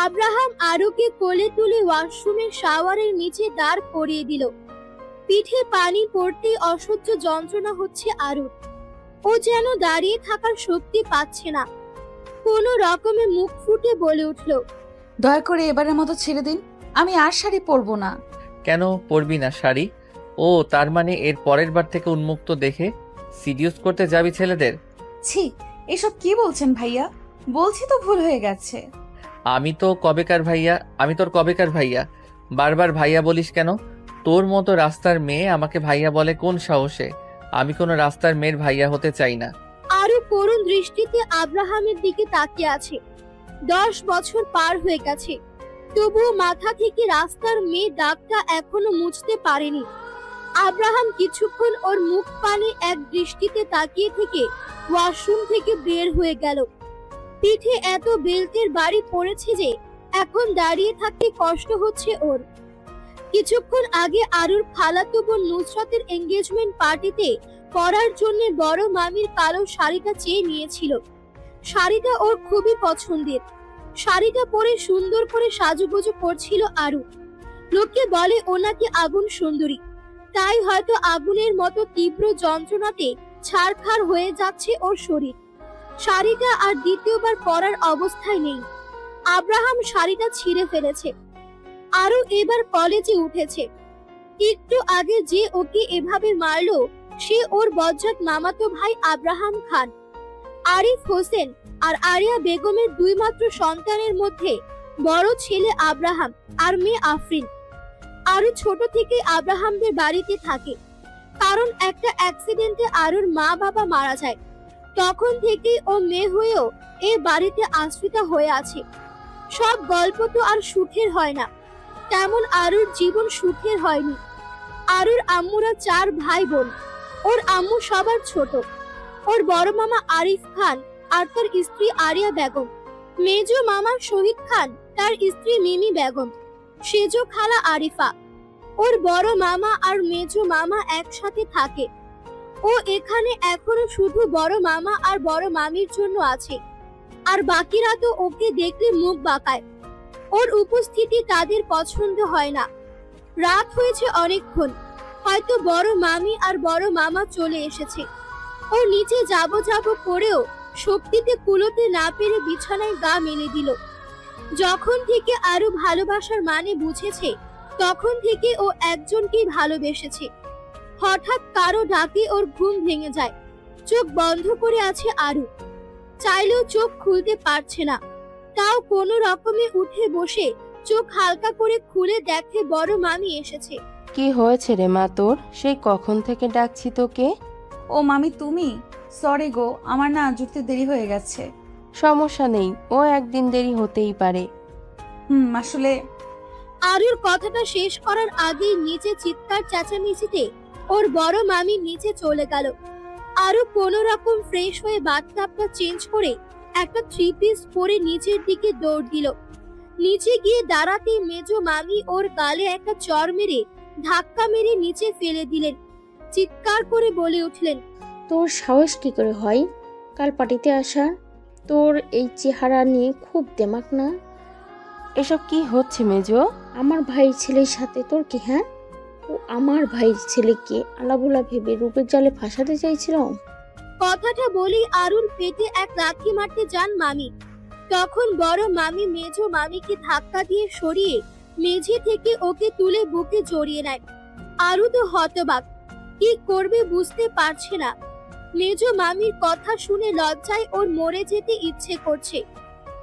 Abraham আরুকে কোলে তুলে ওয়াশরুমের শাওয়ারের নিচে দাঁড় করিয়ে দিল। পিঠে পানি পড়তে অসহ্য যন্ত্রণা হচ্ছে আরুর। ও যেন দাঁড়িয়ে থাকার শক্তি পাচ্ছে না। কোনো রকমে মুখ ফুটে বলে উঠল, দয়া করে এবারের মতো ছেড়ে দিন, আমি আর শাড়ি পরবো না। কেন পরবি না শাড়ি? ও তার মানে এর পরের বার থেকে উন্মুক্ত দেখে সিডিউস করতে যাবি ছেলেদের? ছি, এসব কি বলছেন ভাইয়া? বলছি তো ভুল হয়ে গেছে। আমি তোর কবেকার ভাইয়া? বারবার ভাইয়া বলিস কেন? তোর মতো রাস্তার মেয়ে আমাকে ভাইয়া বলে কোন সাহসে? আমি কোনো রাস্তার মেয়ের ভাইয়া হতে চাই না। আরু করুণ দৃষ্টিতে আব্রাহামের দিকে তাকিয়ে আছে। 10 বছর পার হয়ে গেছে, তবুও মাথা থেকে রাস্তার মেয়ে দাগটা এখনো মুছতে পারেনি। আব্রাহাম কিছুক্ষণ ওর মুখ পানে এক দৃষ্টিতে তাকিয়ে থেকে ওয়াশরুম থেকে বের হয়ে গেল। পিঠে এত বেল্টের বাড়ি পড়েছে যে এখন দাঁড়িয়ে থাকতে কষ্ট হচ্ছে ওর। কিছুক্ষণ আগে আরুর খালাতো বোন নুসরাতের এঙ্গেজমেন্ট পার্টিতে পরার জন্য বড় মামির কালো শাড়িটা চেয়ে নিয়েছিল। শাড়িটা ওর খুবই পছন্দের। শাড়িটা পরে সুন্দর করে সাজুগুজু করছিল আরু। লোকে বলে ও নাকি আগুন সুন্দরী, তাই হয়তো আগুনের মতো তীব্র যন্ত্রণাতে ছারখার হয়ে যাচ্ছে ওর শরীর। শাড়িটা আর দ্বিতীয়বার পরার অবস্থায় নেই। আব্রাহাম শাড়িটা ছিঁড়ে ফেলেছে। আরু এবার কলেজে উঠেছে। একটু আগে যে ওকে এভাবে মারলো সে ওর বজ্জাত মামাতো ভাই আব্রাহাম খান। আরিফ হোসেন আর আরিয়া বেগমের দুই মাত্র সন্তানের মধ্যে বড় ছেলে আব্রাহাম আর মেয়ে আফরিন। আরু ছোট থেকে আব্রাহামদের বাড়িতে থাকে, কারণ একটা অ্যাক্সিডেন্টে আরুর মা বাবা মারা যায়। তখন থেকেই ও মেয়ে হয়েও এ বাড়িতে আশ্রিতা হয়ে আছে। সব গল্প তো আর সুখের হয় না, তেমন আরুর জীবন সুখের হয়নি। আরুর আম্মুরা 4 ভাই বোন। ওর আম্মু সবার ছোট। ওর বড় মামা আরিফ খান আর তার স্ত্রী আরিয়া বেগম, মেজো মামা শহীদ খান, তার স্ত্রী মিমি বেগম, সেজো খালা আরিফা। ওর বড় মামা আর মেজো মামা একসাথে থাকে। ও এখানে এখনো শুধু বড় মামা আর বড় মামির জন্য আছে, আর বাকিরা তো ওকে দেখলে মুখ বাঁকায়। ওর উপস্থিতি তাদের পছন্দ হয় না। রাত হয়েছে অনেকক্ষণ, হয়তো বড় মামি আর বড় মামা চলে এসেছে। ও নিচে যাব করেও শক্তিতে কুলোতে না পেরে বিছানায় গা মেলে দিল। যখন থেকে আরো ভালোবাসার মানে বুঝেছে তখন থেকে ও একজনকেই ভালোবেসেছে। হঠাৎ কারো ডাকে ওর ঘুম ভেঙে যায়। চোখ বন্ধ করে আছে আরু, চাইলেও চোখ খুলতে পারছে না। তাও কোনো রকমে উঠে বসে চোখ হালকা করে খুলে দেখে বড় মামি এসেছে। কি হয়েছে রে মা তোর? সেই কখন থেকে ডাকছি তোকে। ও মামি তুমি? সরি গো, আমার না জুটতে দেরি হয়ে গেছে। সমস্যা নেই, ও একদিন দেরি হতেই পারে। আসলে আরুর কথাটা শেষ করার আগেই নিচে চিৎকার চেঁচামেচিতে ওর বড় মামি নিচে চলে গেল। আরু কোনো রকম ফ্রেশ হয়ে বাথটাবটা চেঞ্জ করে একটা 3 পিস পরে নিচের দিকে দৌড় দিল। নিচে গিয়ে দাঁড়াতে মেজো মামি ওর গালে একটা চড় মেরে ধাক্কা মেরে নিচে ফেলে দিলেন। চিৎকার করে বলে উঠলেন, তোর সাহস কি করে হয় কাল পার্টিতে আসা? তোর এই চেহারা নিয়ে খুব দেমাক না? এসব কি হচ্ছে মেজো? আমার ভাইয়ের ছেলের সাথে তোর কি? হ্যাঁ, ও আমার ভাইয়ের ছেলেকে আলাবোলা ভেবে রূপের জালে ফাঁসাতে চাইছিল। কথাটা বলেই আরুর পেটে এক লাথি মারতে যান মামি। তখন বড় মামি মেজো মামিকে ধাক্কা দিয়ে সরিয়ে মেঝে থেকে ওকে তুলে বুকে জড়িয়ে নেয়। আরু তো হতবাক, কি করবে বুঝতে পারছে না। মেজো মামির কথা শুনে লজ্জায় ওর মরে যেতে ইচ্ছে করছে।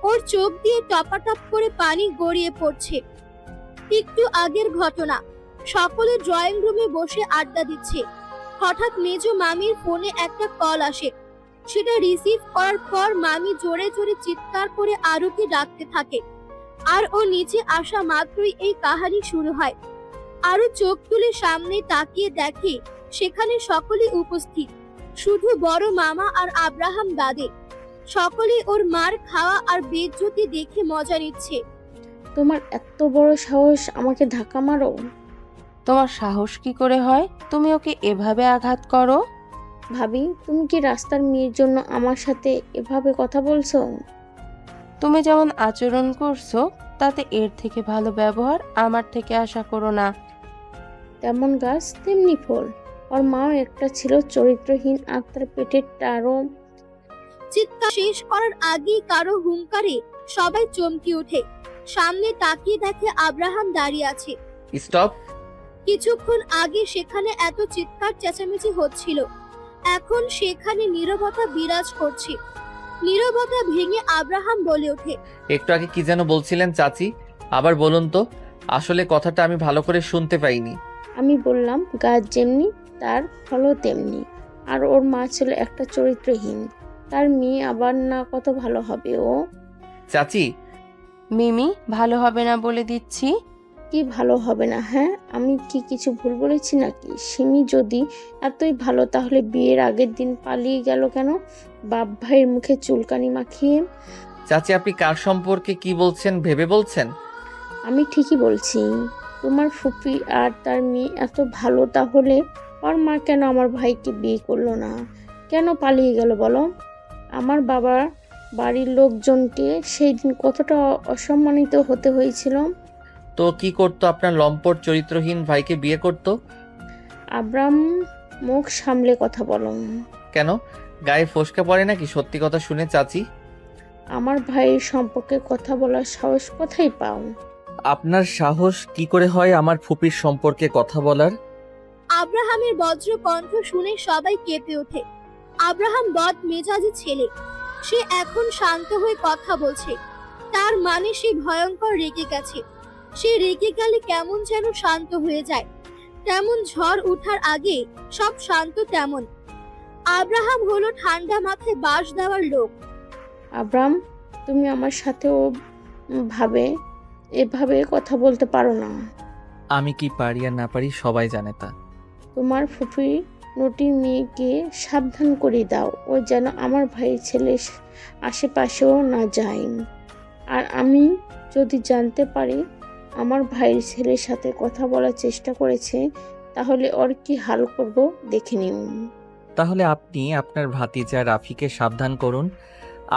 ওর চোখ দিয়ে টপাটপ করে পানি গড়িয়ে পড়ছে। একটু আগের ঘটনা, সকলে ড্রয়িং রুমে বসে আড্ডা দিচ্ছে। হঠাৎ মেজো মামির ফোনে একটা কল আসে। সেটা রিসিভ করার পর মামি জোরে জোরে চিৎকার করে আরুকে ডাকতে থাকে। আর ও নিচে আসা মাত্রই এই কাহিনী শুরু হয়। আরু চোখ তুলে সামনে তাকিয়ে দেখে সেখানে সকলে উপস্থিত, শুধু বড় মামা আর আব্রাহাম দাদে। সকলে ওর মার খাওয়া আর বেজ্জতি দেখে মজা নিচ্ছে। তোমার এত বড় সাহস আমাকে ধাক্কা মারো? তোমার সাহস কি করে হয় তুমি ওকে এভাবে আঘাত করো? ভাবি, তুমি কি রাস্তার মেয়ের জন্য আমার সাথে এভাবে কথা বলছো? তুমি যেমন আচরণ করছো তাতে এর থেকে ভালো ব্যবহার আমার থেকে আশা করো না। তেমন গাছ তেমনি ফল। ওর মাও একটা ছিল চরিত্রহীন, আত্মার পেটের টারও। চিৎকার শেষ করার আগেই কারো হুঙ্কারে সবাই চমকে ওঠে। সামনে তাকিয়ে দেখে আব্রাহাম দাঁড়িয়ে আছে। স্টপ। কিছুক্ষণ আগে সেখানে এত চিৎকার চেঁচামেচি হচ্ছিল, এখন সেখানে নীরবতা বিরাজ করছে। নীরবতা ভেঙে আব্রাহাম বলে ওঠে, একটু আগে কি যেন বলছিলেন চাচি, আবার বলুন তো। আসলে কথাটা আমি ভালো করে শুনতে পাইনি। আমি বললাম গাছ যেমনি তার ফলও তেমনি। আর ওর মা ছিল একটা চরিত্রহীন, তার মেয়ে আবার না কত ভালো হবে ও। চাচি, মিমি, ভালো হবে না বলে দিচ্ছি। কি ভালো হবে না? হ্যাঁ, আমি কি কিছু ভুল বলেছি নাকি? সিমি যদি এতই ভালো তাহলে বিয়ের আগের দিন পালিয়ে গেল কেন বাপ ভাইয়ের মুখে চুলকানি মাখিয়ে? চাচি আপনি কার সম্পর্কে কি বলছেন ভেবে বলছেন? আমি ঠিকই বলছি। তোমার ফুপি আর তার মেয়ে এত ভালো, তাহলে ওর মা কেন আমার ভাইকে বিয়ে করলো না? কেন পালিয়ে গেল বলো? আমার বাবার বাড়ির লোকজনকে সেই দিন কতটা অসম্মানিত হতে হয়েছিল। তো কি করতো আপনার লম্পট চরিত্রহীন ভাইকে বিয়ে করতো? আব্রাম, মুখ সামলে কথা বলো। কেন, গায়ে ফসকা পড়ে নাকি সত্যি কথা শুনে চাচি? আমার ভাইয়ের সম্পর্কে কথা বলার সাহস কোথায় পাও? আপনার সাহস কি করে হয় আমার ফুপির সম্পর্কে কথা বলার? আব্রাহামের বজ্র কণ্ঠ শুনে সবাই কেঁপে ওঠে। আব্রাহাম বদ মেজাজি ছেলে, সে এখন শান্ত হয়ে কথা বলছে, তার মানে সে ভয়ঙ্কর রেগে গেছে। সে রেগে গেলে কেমন যেন শান্ত হয়ে যায়, তেমন ঝড় উঠার আগে সব শান্ত তেমন। আব্রাহাম হলো ঠান্ডা মাথায় বাস দেওয়ার লোক। আব্রাম, তুমি আমার সাথেও এভাবে কথা বলতে পারো না। আমি কি পারি আর না পারি সবাই জানে তা। তোমার ফুফি নটি মেয়েকে সাবধান করে দাও, ও যেন আমার ভাইয়ের ছেলে আশেপাশেও না যায়। আর আমি যদি জানতে পারি আমার ভাইয়ের ছেলের সাথে কথা বলার চেষ্টা করেছে, তাহলে ওর কি হাল করব দেখে নিও। তাহলে আপনি আপনার ভাতিজা রাফিকে সাবধান করুন,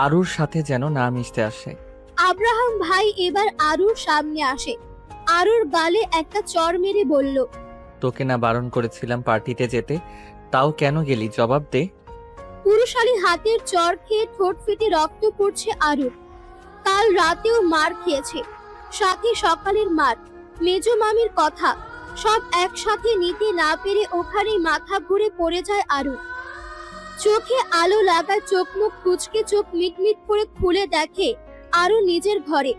আরুর সাথে যেন না মিশতে আসে। আব্রাহাম ভাই এবার আরুর সামনে আসে। আরুর গালে একটা চড় মেরে বলল, তোকে না বারণ করেছিলাম পার্টিতে যেতে, তাও কেন গেলি? জবাব দে। পুরুষালী হাতের চড় খেয়ে ঠোঁট ফেটে রক্ত পড়ছে আরুর। কাল রাতেও মার খেয়েছে, সাথে সকালের মার, মেজো মামির কথা, সব একসাথে নিতে না পেরে ওখানেই মাথা ঘুরে পড়ে যায় আরু। চোখে আলো লাগায় চোখ মুখ কুচকে চোখ মিটমিট করে খুলে দেখে আরু নিজের ঘরে।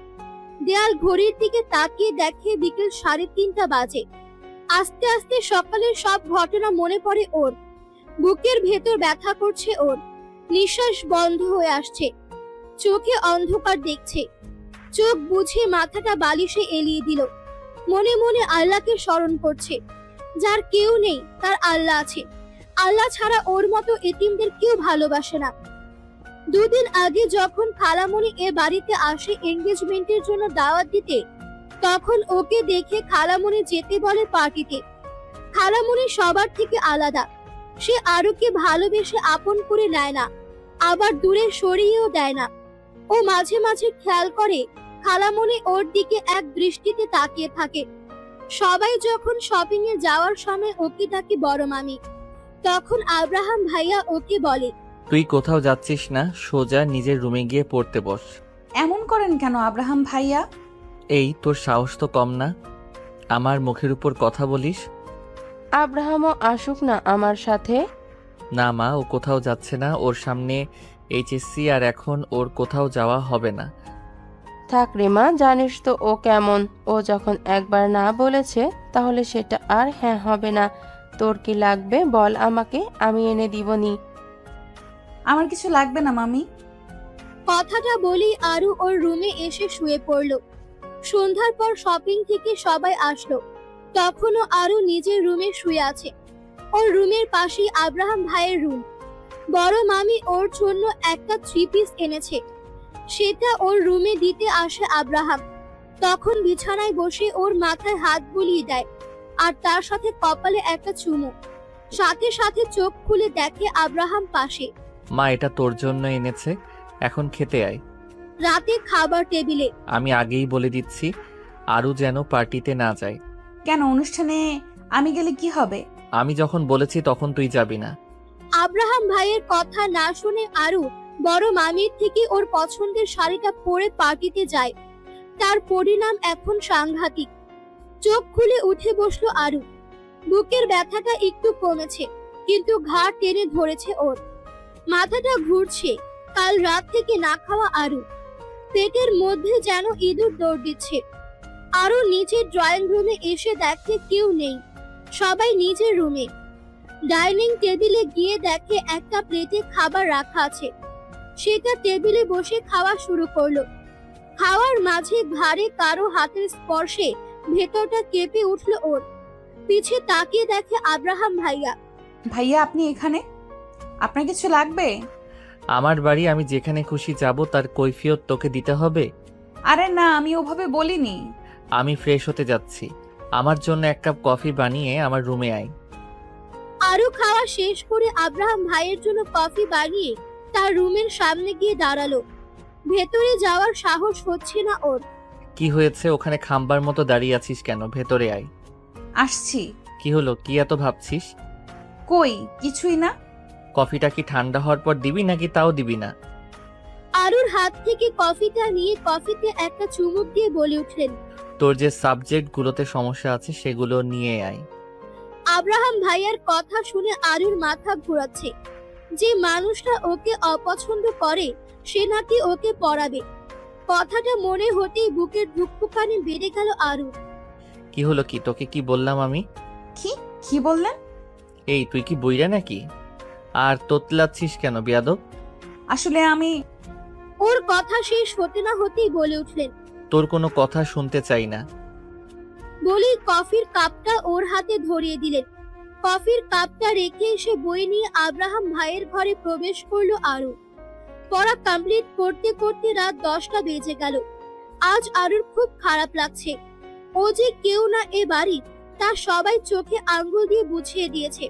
দেয়াল ঘড়ির দিকে তাকিয়ে দেখে বিকেল 3:30 বাজে। আস্তে আস্তে সকালের সব ঘটনা মনে পড়ে ওর। বুকের ভেতর ব্যথা করছে ওর, নিঃশ্বাস বন্ধ হয়ে আসছে, চোখে অন্ধকার দেখছে। চোখ বুঝে মাথাটা বালিশে এলিয়ে দিল। মনে মনে আল্লাহকে স্মরণ করছে। যার কেউ নেই তার আল্লাহ আছে, আল্লাহ ছাড়া ওর মতো এতিমদের কেউ ভালোবাসে না। 2 দিন আগে যখন খালামণি এ বাড়িতে আসে এনগেজমেন্টের জন্য দাওয়াত দিতে, তখন ওকে দেখে খালামণি যেতে বলে পার্টিতে। খালামণি সবার থেকে আলাদা, সে আরুকে ভালোবেসে আপন করে নেয় না, আবার দূরে সরিয়েও দেয় না। ও মাঝে মাঝে খেয়াল করে খালামণি ওর দিকে এক দৃষ্টিতে তাকিয়ে থাকে। সবাই যখন শপিং এ যাওয়ার সময় ওকে ডাকে বড় মামি, তখন আব্রাহাম ভাইয়া ওকে বলে, তুই কোথাও যাচ্ছিস না, সোজা নিজের রুমে গিয়ে পড়তে বস। এমন করেন কেন আব্রাহাম ভাইয়া? এই তোর সাহস তো কম না, আমার মুখের উপর কথা বলিস। আব্রাহামও আসুক না আমার সাথে। না মা, ও কোথাও যাচ্ছে না, ওর সামনে এইচএসসি, আর এখন ওর কোথাও যাওয়া হবে না। থাক রে মা, জানিস তো ও কেমন। ও যখন একবার না বলেছে তাহলে সেটা আর হ্যাঁ হবে না। তোর কি লাগবে বল আমাকে, আমি এনে দিবনি। আমার কিছু লাগবে না মামি। কথাটা বলি আরু ওর রুমে এসে শুয়ে পড়ল। সন্ধ্যার পর শপিং থেকে সবাই আসলো, তখনও আরু নিজের রুমে শুয়ে আছে। ওর রুমের পাশেই আব্রাহাম ভাইয়ের রুম। বড় মামি ওর জন্য একটা 3 পিস এনেছে, সেটা ওর রুমে দিতে আসে আব্রাহাম। তখন বিছানায় বসে ওর মাথায় হাত বুলিয়ে দেয়, আর তার সাথে কপালে একটা চুমু। সাথে সাথে চোখ খুলে দেখে আব্রাহাম পাশে। মা, এটা তোর জন্য এনেছে, এখন খেতে আয়। রাতে খাবার টেবিলে। আমি আগেই বলে দিচ্ছি আরও যেন পার্টিতে না যায়। কেন, অনুষ্ঠানে আমি গেলে কি হবে? আমি যখন বলেছি তখন তুই যাবি না। আব্রাহাম ভাইয়ের কথা না শুনে আরু বড় মামির থেকে ওর পছন্দের শাড়িটা পরে পার্টিতে যায়। তার পরিণাম এখন সাংঘাতিক। চোখ খুলে উঠে বসলো আরু। বুকের ব্যথাটা একটু কমেছে, কিন্তু ঘাড় টেনে ধরেছে ওর। মাথাটা ঘুরছে। কাল রাত থেকে না খাওয়া আরু। পেটের মধ্যে যেন ইঁদুর দৌড় দিচ্ছে। আরু নিচের ড্রয়িং রুমে এসে দেখে কেউ নেই, সবাই নিজের রুমে। ডাইনিং টেবিলে গিয়ে দেখে একটা প্লেটে খাবার রাখা আছে। সেটা টেবিলে বসে খাওয়া শুরু করলো। খাওয়ার মাঝে ঘাড়ে কারো হাতের স্পর্শে ভেতরটা কেঁপে উঠলো ওর। পিছে তাকিয়ে দেখে আব্রাহাম ভাইয়া। ভাইয়া, আপনি এখানে? আপনার কিছু লাগবে? আমার বাড়ি, আমি যেখানে খুশি যাব তার কৈফিয়ত তোকে দিতে হবে? আরে না, আমি ওভাবে বলিনি। আমি ফ্রেশ হতে যাচ্ছি, আমার জন্য এক কাপ কফি বানিয়ে আমার রুমে আয়। আরু খাওয়া শেষ করে আব্রাহাম ভাইয়ের জন্য কফি বানিয়ে তার রুমের সামনে গিয়ে দাঁড়ালো। ভেতরে যাওয়ার সাহস হচ্ছে না ওর। কি হয়েছে, ওখানে খাম্বার মতো দাঁড়িয়ে আছিস কেন? ভেতরে আয়। আসছি। কি হলো, কি এত ভাবছিস? কই, কিছুই না। কফিটা কি ঠান্ডা হওয়ার পর দিবি নাকি তাও দিবি না? আরুর হাত থেকে কফিটা নিয়ে কফিতে একটা চুমুক দিয়ে বলে উঠলেন, তোর যে সাবজেক্টগুলোতে সমস্যা আছে সেগুলো নিয়ে আয়। আব্রাহাম ভাইয়ার কথা শুনে আরুর মাথা ঘোরাচ্ছে। যে মানুষটা ওকে অপছন্দ করে সে নাকি ওকে পড়াবে। কথাটা মনে হতেই বুকের ধুকপুকানি বেড়ে গেল আরু। কি হলো, কি তোকে কি বললাম আমি? কি কি বললেন? এই তুই কি বইরা নাকি? আর তোতলাচ্ছিস কেন বেয়াদব? আসলে আমি ওর কথা শেষ হতে না হতেই বলে উঠলেন। তোর কোনো কথা শুনতে চাই না। বলেই কফির কাপটা ওর হাতে ধরিয়ে দিলেন। কফির কাপটা রেখে এসে বই নিয়ে আব্রাহাম ভাইয়ের ঘরে প্রবেশ করলো আরু। পড়া কমপ্লিট করতে করতে রাত 10টা বেজে গেল। আজ আরুর খুব খারাপ লাগছে। ও যে কেউ না এ বাড়ি তা সবাই চোখে আঙ্গুল দিয়ে বুঝিয়ে দিয়েছে।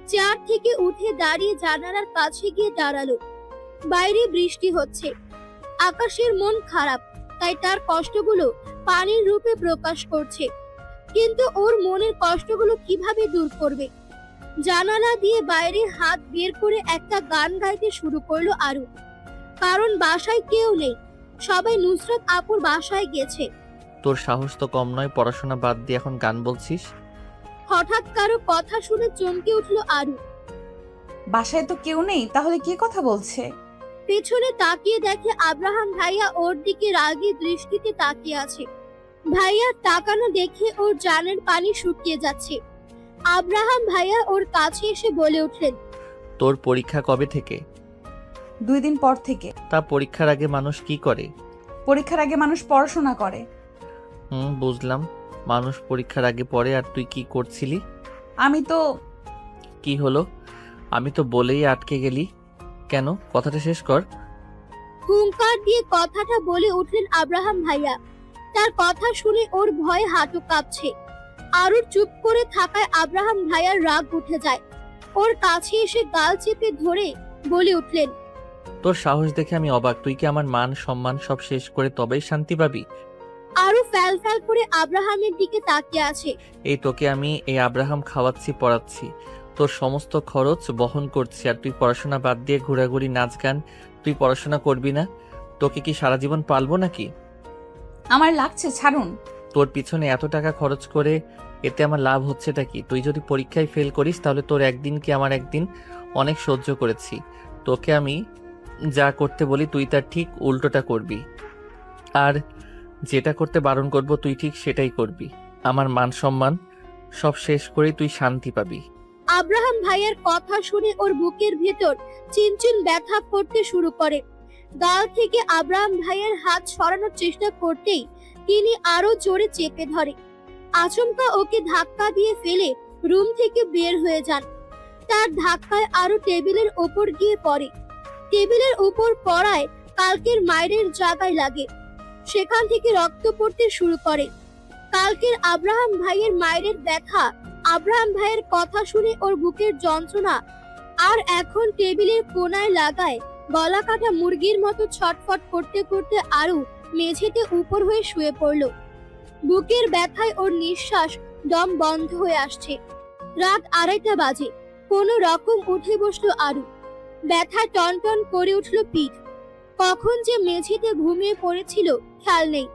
চেয়ার থেকে উঠে দাঁড়িয়ে জানালার কাছে গিয়ে দাঁড়ালো। বাইরে বৃষ্টি হচ্ছে। আকাশের মন খারাপ, তাই তার কষ্টগুলো পানির রূপে প্রকাশ করছে। কিন্তু ওর মনের কষ্টগুলো কিভাবে দূর করবে? জানালা দিয়ে বাইরে হাত বের করে একটা গান গাইতে শুরু করলো আরু। কারণ বাসায় কেউ নেই, সবাই নুসরাত আপুর বাসায় গেছে। তোর সাহস তো কম নয়, পড়াশোনা বাদ দিয়ে এখন গান বলছিস? হঠাৎ কারো কথা শুনে চমকে উঠলো আরু। বাসায় তো কেউ নেই, তাহলে কে কথা বলছে? পেছনে তাকিয়ে দেখে আব্রাহাম ভাইয়া ওর দিকে রাগী দৃষ্টিতে তাকিয়ে আছে। ভাইয়ার তাকানো দেখে ওর জানের পানি শুকিয়ে যাচ্ছে। আব্রাহাম ভাইয়া ওর কাছে এসে বলে উঠলেন, তোর পরীক্ষা কবে থেকে? 2 দিন পর থেকে। তা পরীক্ষার আগে মানুষ কি করে? পরীক্ষার আগে মানুষ পড়াশোনা করে। বুঝলাম, মানুষ পরীক্ষার আগে পড়ে। আর তুই কি করছিলি? আমি তো কি হলো? আমি তো বলেই আটকে গেলি কেন? কথাটা শেষ কর। হুঙ্কার দিয়ে কথাটা বলে উঠলেন আব্রাহাম ভাইয়া। তার কথা শুনে ওর ভয়ে হাঁটু কাঁপছে। আরুর চুপ করে থাকায় আব্রাহাম ভাইয়ার রাগ উঠে যায়। ওর কাছে এসে গাল চেপে ধরে বলে উঠলেন, তোর সাহস দেখে আমি অবাক। তুই কি আমার মান সম্মান সব শেষ করে তবেই শান্তি পাবি? আরু ফ্যাল ফ্যাল করে আব্রাহামের দিকে তাকিয়ে আছে। এই তোকে আমি এই আব্রাহাম খাওয়াচ্ছি, পড়াচ্ছি, তোর সমস্ত খরচ বহন করছি, আর তুই পড়াশোনা বাদ দিয়ে ঘোরাঘুরি, নাচ গান। তুই পড়াশোনা করবি না? তোকে কি সারা জীবন পালবো নাকি? আমার লাগছে, ছাড়ুন। তোর পিছনে এত টাকা খরচ করে এতে আমার লাভ হচ্ছেটা কি? তুই যদি পরীক্ষায় ফেল করিস তাহলে তোর একদিন কি আমার একদিন। অনেক সহ্য করেছি। তোকে আমি যা করতে বলি তুই তার ঠিক উল্টোটা করবি, আর যেটা করতে বারণ করব তুই ঠিক সেটাই করবি। আমার মান সম্মান সব শেষ করে তুই শান্তি পাবি। আব্রাহাম ভাইয়ের কথা শুনে ওর বুকের ভেতর চিনচিন ব্যথা করতে শুরু করে। গাল থেকে আব্রাহাম ভাইয়ের হাত সরানোর চেষ্টা করতেই তিনি আরো জোরে চেপে ধরে। আচমকা ওকে ধাক্কা দিয়ে ফেলে রুম থেকে বের হয়ে যান। তার ধাক্কায় আরো টেবিলের ওপর গিয়ে পড়ে। টেবিলের উপর পড়ায় কালকের মায়ের জায়গায় লাগে। সেখান থেকে রক্ত পড়তে শুরু করে। কালকের আব্রাহাম ভাইয়ের মায়ের ব্যথা, আব্রাহাম ভাইয়ের কথা শুনে ওর বুকের যন্ত্রণা, আর এখন টেবিলের কোনায় লাগায় গলা কাটা মুরগির মতো ছটফট করতে করতে আরু মেঝেতে উপর হয়ে শুয়ে পড়ল। বুকের ব্যথায় ওর নিঃশ্বাস দম বন্ধ হয়ে আসছে। রাত 2:30 বাজে। কোনো রকম উঠে বসলো আরু। ব্যথায় টনটন করে উঠল পিঠ। কখন যে মেঝেতে ঘুমিয়ে পড়েছিল খেয়াল নেই।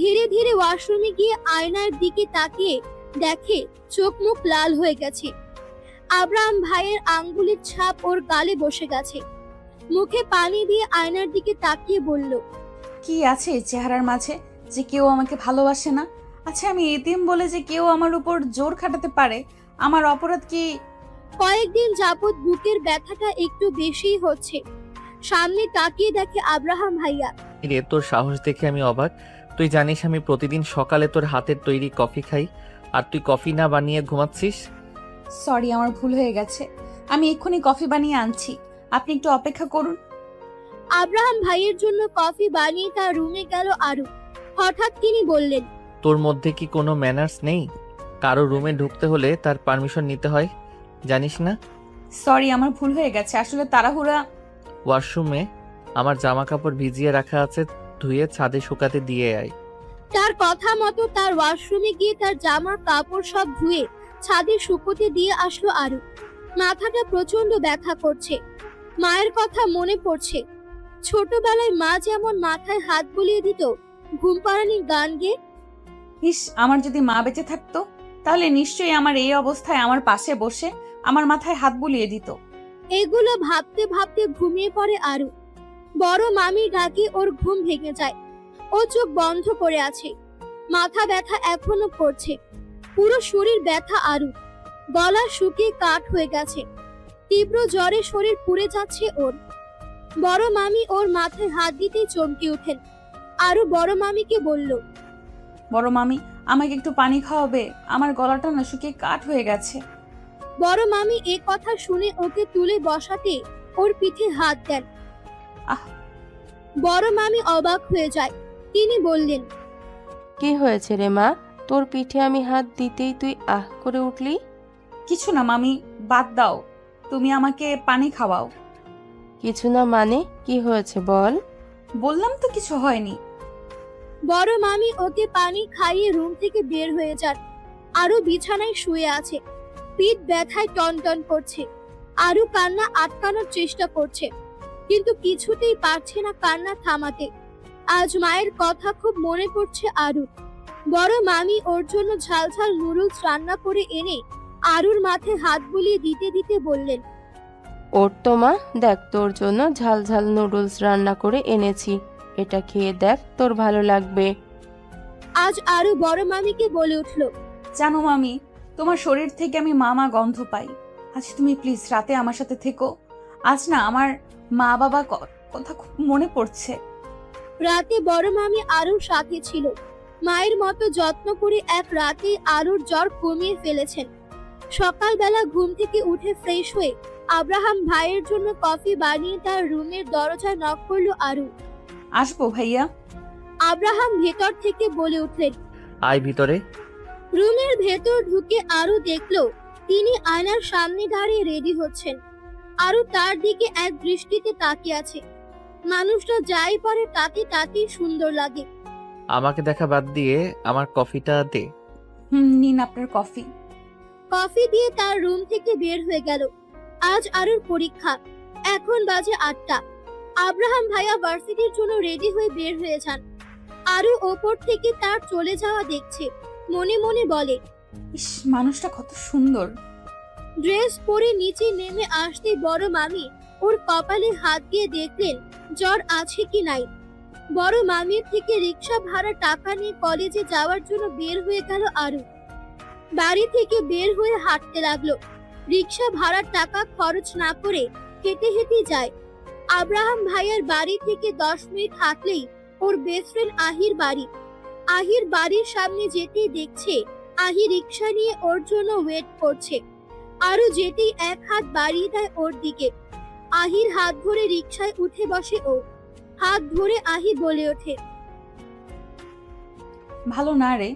ধীরে ধীরে ওয়াশরুমে গিয়ে আয়নার দিকে তাকিয়ে দেখে চোখ মুখ লাল হয়ে গেছে। আব্রাহাম ভাইয়ের আঙ্গুলের ছাপ ওর গালে বসে গেছে। মুখে পানি দিয়ে আয়নার দিকে তাকিয়ে বলল, কি আছে এই চেহারার মাঝে যে কেউ আমাকে ভালোবাসে না? আচ্ছা, আমি এতিম বলে যে কেউ আমার উপর জোর খাটাতে পারে? আমার অপরাধ কি? কয়েকদিন যাবৎ বুকের ব্যথাটা একটু বেশিই হচ্ছে। সামনে তাকিয়ে দেখে আব্রাহাম ভাইয়া। রে, তোর সাহস দেখে আমি অবাক। তুই জানিস আমি প্রতিদিন সকালে তোর হাতের তৈরি কফি খাই, আর তুই কফি না বানিয়ে ঘুমাচ্ছিস। সরি, আমার ভুল হয়ে গেছে। আমি এক্ষুনি কফি বানিয়ে আনছি, আপনি একটু অপেক্ষা করুন। আব্রাহাম ভাইয়ের জন্য কফি বানিয়ে তার রুমে গেল আরু। হঠাৎ তিনি বললেন, তোর মধ্যে কি কোনো ম্যানার্স নেই? কারো রুমে ঢুকতে হলে তার পারমিশন নিতে হয়, জানিস না? সরি, আমার ভুল হয়ে গেছে, আসলে তাড়াহুড়া। ওয়াশরুমে আমার জামা কাপড় ভিজিয়ে রাখা আছে, ধুয়ে ছাদে শুকাতে দিয়ে আয়। তার কথা মতো তার ওয়াশরুমে গিয়ে তার জামা কাপড় সব ধুয়ে ছাদে শুকোতে দিয়ে আসলো আরু। মাথাটা প্রচন্ড ব্যথা করছে। মায়ের কথা মনে পড়ছে। ছোটবেলায় মা যেমন মাথায় হাত বুলিয়ে দিত ঘুম পাড়ানির গান গেয়ে। ইস, আমার যদি মা বেঁচে থাকতো তাহলে নিশ্চয়ই আমার এই অবস্থায় আমার পাশে বসে আমার মাথায় হাত বুলিয়ে দিত। এগুলো ভাবতে ভাবতে ঘুমিয়ে পড়ে আরু। বড় মামির ডাকে ওর ঘুম ভেঙে যায়। ও চোখ বন্ধ করে আছে। মাথা ব্যথা এখনো করছে। পুরো শরীর ব্যথা আরু। গলা শুকিয়ে কাঠ হয়ে গেছে। তীব্র জ্বরে শরীর পুড়ে যাচ্ছে ওর। বড় মামি ওর মাথায় হাত দিতেই চমকে ওঠেন। আরু বড় মামিকে বলল, বড় মামি, আমাকে একটু পানি খাওয়াবে? আমার গলাটা না শুকিয়ে কাঠ হয়ে গেছে। বড় মামি এ কথা শুনে ওকে তুলে বসাতে ওর পিঠে হাত দেন। আহ! বড় মামি অবাক হয়ে যায়। তিনি বললেন, কি হয়েছে রে মা? তোর পিঠে আমি হাত দিতেই তুই আহ করে উঠলি? কিছু না মামি, বাদ দাও, তুমি আমাকে পানি খাওয়াও। কিছু না মানে কি হয়েছে বল? বললাম তো কিছু হয়নি। বড় মামি ওকে পানি খাইয়ে রুম থেকে বের হয়ে যান। আরু বিছানায় শুয়ে আছে। পিঠ ব্যথায় টনটন করছে। আরু কান্না আটকানোর চেষ্টা করছে, কিন্তু কিছুতেই পারছে না কান্না থামাতে। আজ মায়ের কথা খুব মনে পড়ছে আরু। বড় মামি ওর জন্য ঝাল ঝাল নুডলস রান্না করে এনে আরুর মাথায় হাত বুলিয়ে দিতে দিতে বললেন, ওর তো মা, দেখ তোর জন্য ঝাল ঝাল নুডলস রান্না করে এনেছি, এটা খেয়ে দেখ, তোর ভালো লাগবে। আজ আরু বড় মামিকে বলে উঠল, জানো মামি, তোমার শরীর থেকে আমি মা গন্ধ পাই। আজ তুমি প্লিজ রাতে আমার সাথে থেকো। আজ না আমার মা বাবা কথা খুব মনে পড়ছে। রাতে বড় মামি আরুর সাথে ছিল। মায়ের মতো যত্ন করে এক রাতে আরুর জ্বর কমিয়ে ফেলেছেন। সকালবেলা ঘুম থেকে উঠে ফ্রেশ হয়ে আব্রাহাম ভাইয়ের জন্য কফি বানিয়ে তার রুমের দরজা নক করলো আরু। আসবো ভাইয়া? আব্রাহাম ভেতর থেকে বলে উঠলেন। আয় ভিতরে। রুমের ভেতর ঢুকে আরু দেখলো তিনি আয়নার সামনে দাঁড়িয়ে রেডি হচ্ছেন। আরু তার দিকে এক দৃষ্টিতে তাকিয়ে আছে। মানুষটা যাই পরে তাতে তাতেই সুন্দর লাগে। আমাকে দেখা বাদ দিয়ে আমার কফিটা দে। নিন আপনার কফি। কফি দিয়ে তার রুম থেকে বের হয়ে গেল। আজ আরুর পরীক্ষা। এখন বাজে 8টা। আব্রাহাম ভাইয়া ভার্সিটির জন্য রেডি হয়ে বের হয়ে যান। আরু ওপর থেকে তার চলে যাওয়া দেখছে। মনে মনে বলে, ইস, মানুষটা কত সুন্দর। ড্রেস পরে নিচে নেমে আসতে বড় মামি ওর কপালে হাত দিয়ে দেখলেন জ্বর আছে কি নাই। বড় মামির থেকে রিক্সা ভাড়া টাকা নিয়ে কলেজে যাওয়ার জন্য বের হয়ে গেল আরু। বাড়ি থেকে বের হয়ে হাঁটতে লাগলো। রিক্সা ভাড়ার টাকা খরচ না করে হেঁটে হেঁটে যায়। আব্রাহাম ভাইয়ার বাড়ি থেকে 10 মিনিট হাঁটলেই ওর বেস্ট ফ্রেন্ড আহির বাড়ি। আহির বাড়ির সামনে যেতেই দেখছে আহি রিক্সা নিয়ে ওর জন্য ওয়েট করছে। আরো যেতেই এক হাত বাড়িয়ে দেয় ওর দিকে। আহির হাত ধরে রিক্সায় উঠে বসে ও। হাত ধরে আহি বলে ওঠে, ভালো না রে?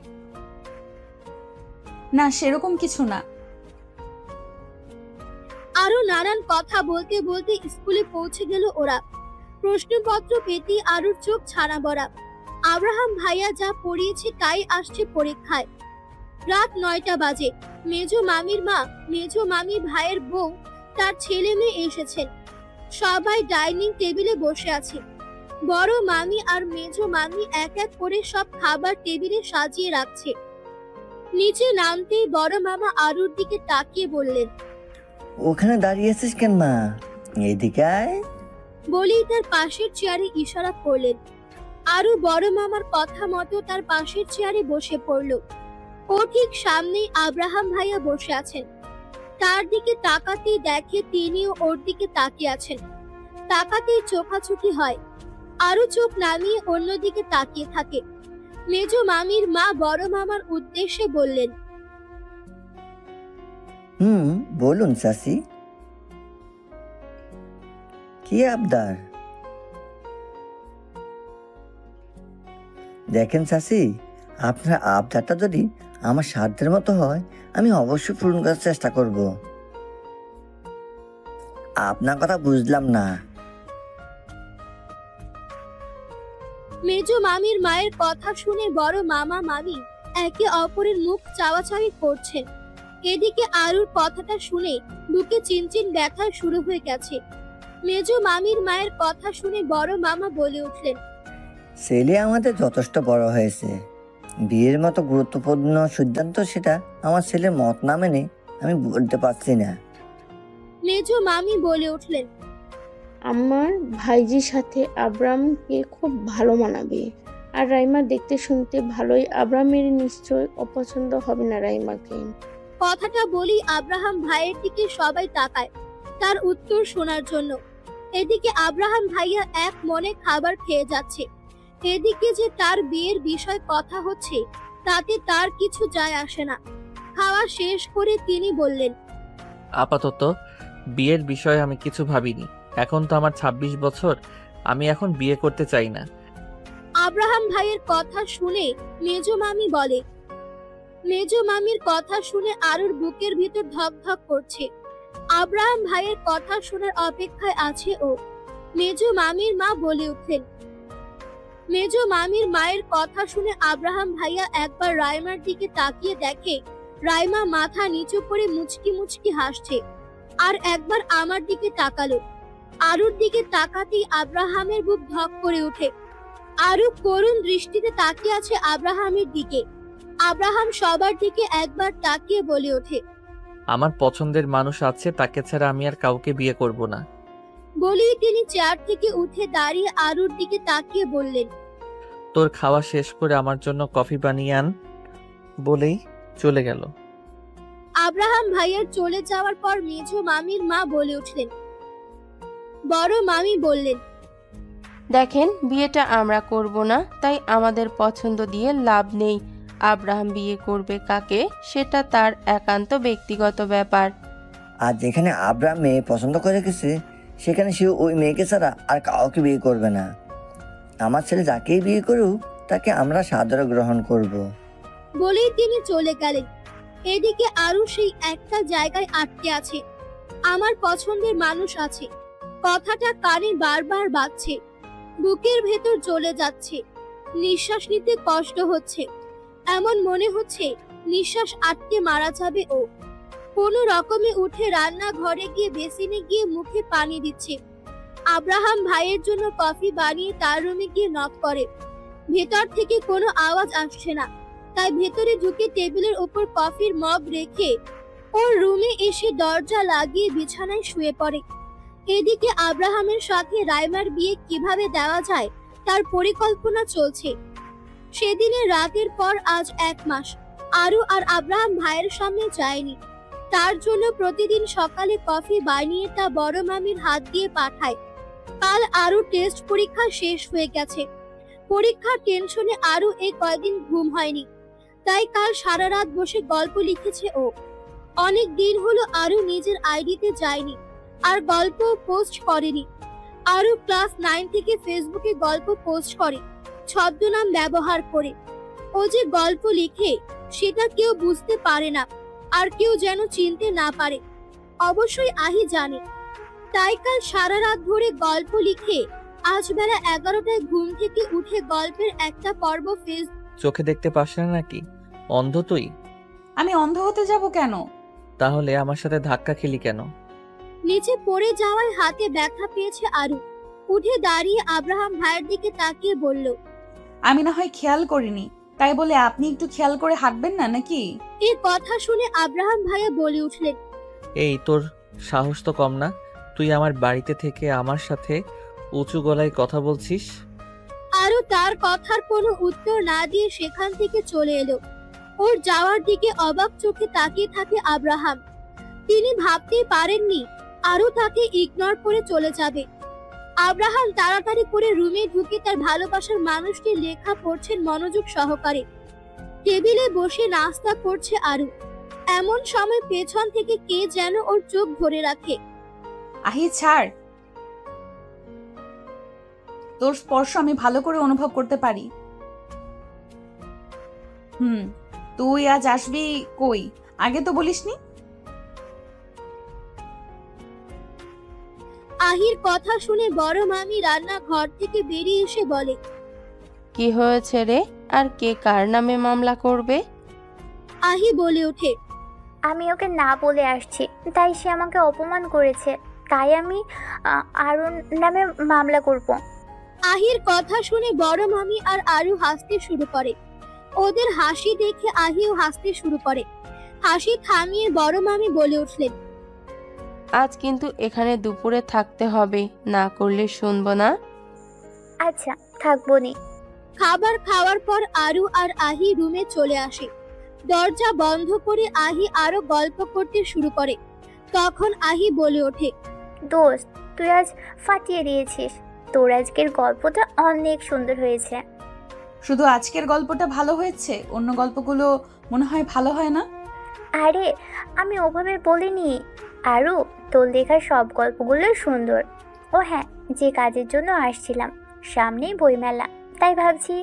না, সেরকম কিছু না। আরো আরো নানান কথা বলতে বলতে স্কুলে পৌঁছে গেল ওরা। প্রশ্নপত্র পেতে আরুর চোখ ছানা বড়া। আব্রাহাম ভাইয়া যা পড়িয়েছে তাই আসছে পরীক্ষায়। রাত 9টা বাজে। মেজো মামি ভাইয়ের বউ, তার ছেলে মেয়ে এসেছেন। সবাই ডাইনিং টেবিলে বসে আছে। বড় মামি আর মেজো মামি এক এক করে সব খাবার টেবিলে সাজিয়ে রাখছে। নিচে নামতেই বড় মামা আরুর দিকে তাকিয়ে বললেন, ওখানে দাঁড়িয়ে আছিস কেন মা? এদিকে আয়। বলেই তার পাশের চেয়ারে ইশারা করলেন। আরু বড় মামার কথা মতো তার পাশের চেয়ারে বসে পড়ল। ও ঠিক সামনেই আব্রাহাম ভাইয়া বসে আছেন। তার দিকে তাকাতেই দেখে তিনিও ওর দিকে তাকিয়ে আছেন। তাকাতেই চোখাচোখি হয়। আরু চোখ নামিয়ে অন্যদিকে তাকিয়ে থাকে। মেজো মামির মা বড় মামার উদ্দেশ্যে বললেন, বলুন চাচি, কি আবদার? দেখেন চাচি, আপনার আবদারটা যদি আমার সাধ্যের মতো হয় আমি অবশ্যই পূরণ করার চেষ্টা করব। আপনার কথা বুঝলাম না। মেজো মামির মায়ের কথা শুনে বড় মামা মামি একে অপরের মুখ চাওয়াচাওয়ি করছেন। এদিকে আরুর কথাটা শুনে বুকে চিনচিন ব্যথা শুরু হয়ে গেছে। মেজো মামির মায়ের কথা শুনে বড় মামা বলে উঠলেন, ছেলে আমাদের যথেষ্ট বড় হয়েছে। বিয়ের মতো গুরুত্বপূর্ণ সিদ্ধান্ত সেটা আমার ছেলের মত না মেনে আমি বলতে পারছি না। মেজো মামি বলে উঠলেন, আমার ভাইজির সাথে আব্রামকে খুব ভালো মানাবে। আর রাইমা দেখতে শুনতে ভালোই, আব্রামের নিশ্চয় অপছন্দ হবে না রাইমাকে। কথাটা বলি আব্রাহাম ভাইয়ের দিকে সবাই তাকায় তার উত্তর শোনার জন্য। এদিকে আব্রাহাম ভাইয়া এক মনে খাবার খেয়ে যাচ্ছে। এদিকে যে তার বিয়ের বিষয় কথা হচ্ছে তাতে তার কিছু যায় আসে না। খাওয়া শেষ করে তিনি বললেন, আপাতত বিয়ের বিষয়ে আমি কিছু ভাবিনি। এখন তো আমার 26 বছর, আমি এখন বিয়ে করতে চাই না। আব্রাহাম ভাইয়ের কথা শুনে মেজো মামি বলে। মেজো মামির কথা শুনে আরুর বুকের ভিতর ধক ধক করছে। আব্রাহাম ভাইয়ের কথা শোনার অপেক্ষায় আছে ও। মেজো মামির মা বলে উঠলেন। মেজো মামির মায়ের কথা শুনে আব্রাহাম ভাইয়া একবার রাইমার দিকে তাকিয়ে দেখে রাইমা মাথা নিচু করে মুচকি মুচকি হাসছে। আর একবার আমার দিকে তাকালো। আরুর দিকে তাকাতেই আব্রাহামের বুক ধক করে ওঠে। আরু করুণ দৃষ্টিতে তাকিয়ে আছে আব্রাহামের দিকে। আব্রাহাম সবার দিকে একবার তাকিয়ে বলে ওঠে, আমার পছন্দের মানুষ আছে, তাকে ছাড়া আমি আর কাউকে বিয়ে করব না। বলেই তিনি চেয়ার থেকে উঠে দাঁড়িয়ে আরুর দিকে তাকিয়ে বললেন, তোর খাওয়া শেষ করে আমার জন্য কফি বানিয়ে আন। বলেই চলে গেল। আব্রাহাম ভাইয়ের চলে যাওয়ার পর মেজো মামির মা বলে উঠলেন। বড় মামি বললেন, দেখেন, বিয়েটা আমরা করব না, তাই আমাদের পছন্দ দিয়ে লাভ নেই। আব্রাহাম বিয়ে করবে কাকে সেটা তার একান্ত ব্যক্তিগত ব্যাপার। আর যেখানে আব্রাহাম মেয়ে পছন্দ করে গেছে সেখানে সে ওই মেয়েকে ছাড়া আর কাউকে বিয়ে করবে না। আমার ছেলে যাকেই বিয়ে করুক তাকে আমরা সাদরে গ্রহণ করব। বলেই তিনি চলে গেলেন। এদিকে আরু সেই একটা জায়গায় আটকে আছে। আমার পছন্দের মানুষ আছে, কথাটা কানে বারবার বাজছে। বুকের ভেতর জ্বলে যাচ্ছে। নিঃশ্বাস নিতে কষ্ট হচ্ছে। এমন মনে হচ্ছে নিঃশ্বাস আটকে মারা যাবে ও। কোনো রকমে উঠে রান্নাঘরে গিয়ে বেসিনে গিয়ে মুখে পানি দিচ্ছে। আব্রাহাম ভাইয়ের জন্য কফি বানিয়ে তার রুমে গিয়ে নক করে। ভেতর থেকে কোনো আওয়াজ আসছে না। তাই ভেতরে ঢুকে টেবিলের উপর কফির মগ রেখে ওর রুমে এসে দরজা লাগিয়ে বিছানায় শুয়ে পড়ে। এদিকে আব্রাহামের সাথে রাইমার বিয়ে কিভাবে দেওয়া যায় তার পরিকল্পনা চলছে। সেদিনের রাতের পর আজ 1 মাস আরু আর আব্রাহাম ভাইয়ের সামনে যায়নি। তার জন্য প্রতিদিন সকালে কফি বানিয়ে তা বড় মামির হাত দিয়ে পাঠায়। কাল আরু টেস্ট পরীক্ষা শেষ হয়ে গেছে। পরীক্ষার টেনশনে আরু এই কয়েকদিন ঘুম হয়নি। তাই কাল সারা রাত বসে গল্প লিখেছে ও। অনেক দিন হলো আরু নিজের আইডিতে যায়নি আর গল্প পোস্ট করেনি। আরু ক্লাস 9 থেকে ফেসবুকে গল্প পোস্ট করে ছদ্মনাম ব্যবহার করে। ও যে গল্প লিখে সেটা কেউ বুঝতে পারে না আর কেউ যেন চিনতে না পারে। অবশ্যই আহি জানে। তাই কাল সারা রাত ধরে গল্প লিখে আজ বেলা 11টায় ঘুম থেকে উঠে গল্পের একটা পর্ব চোখে দেখতে পাস না নাকি? অন্ধ তুই? আমি অন্ধ হতে যাব কেন? তাহলে আমার সাথে ধাক্কা খেলি কেন? নিচে পড়ে যাওয়ায় হাতে ব্যথা পেয়েছে আরু। উঠে দাঁড়িয়ে আব্রাহাম ভাইয়ের দিকে তাকিয়ে বলল, আমি না হয় খেয়াল করিনি, তাই বলে আপনি একটু খেয়াল করে হাঁটবেন না নাকি? এই কথা শুনে আব্রাহাম ভাইয়া বলে উঠলেন, এই তোর সাহস তো কম না? তুই আমার বাড়িতে থেকে আমার সাথে উঁচু গলায় কথা বলছিস? আরু তার কথার কোনো উত্তর না দিয়ে সেখান থেকে চলে এলো। ওর যাওয়ার দিকে অবাক চোখে তাকিয়ে থাকে আব্রাহাম। তিনি ভাবতেই পারেননি আরু তাকে ইগনোর করে চলে যাবে। আব্রাহাম তাড়াতাড়ি করে রুমে ঢুকে তার ভালোবাসার মানুষটির লেখা পড়ছেন মনোযোগ সহকারে। টেবিলে বসে নাস্তা করছে আরু। এমন সময় পেছন থেকে কে যেন ওর চোখ ধরে রাখে। আহি ছাড়, তোর স্পর্শ আমি ভালো করে অনুভব করতে পারি। তুই আজ আসবি কই? আগে তো বলিসনি। আহির কথা শুনে বড় মামি রান্নাঘর থেকে বেরিয়ে এসে বলে, কি হয়েছে রে? আর কে কার নামে মামলা করবে? আহি বলে ওঠে, আমি ওকে না বলে আসছি, তাই সে আমাকে অপমান করেছে, তাই আমি আরুর নামে মামলা করব। আহির কথা শুনে বড় মামি আর আরু হাসতে শুরু করে। ওদের হাসি দেখে আহিও হাসতে শুরু করে। হাসি থামিয়ে বড় মামি বলে উঠলেন, আজ কিন্তু এখানে দুপুরে থাকতে হবে, না করলে শুনবো না। আচ্ছা, থাকবো নি। খাবার খাওয়ার পর আরু আর আহি রুমে চলে আসে। দরজা বন্ধ করে আহি আরো গল্প করতে শুরু করে। তখন আহি বলে ওঠে, দোস্ত, তুই আজ ফাটিয়ে দিয়েছিস। তোর আজকের গল্পটা অনেক সুন্দর হয়েছে। শুধু আজকের গল্পটা ভালো হয়েছে, অন্য গল্পগুলো মনে হয় ভালো হয় না? আরে, আমি ওভাবে বলিনি। আরু, তোর লেখা সব গল্পগুলো সুন্দর। ও হ্যাঁ, যে কাজের জন্য আসছিলাম, সামনেই বইমেলা, তাই ভাবছি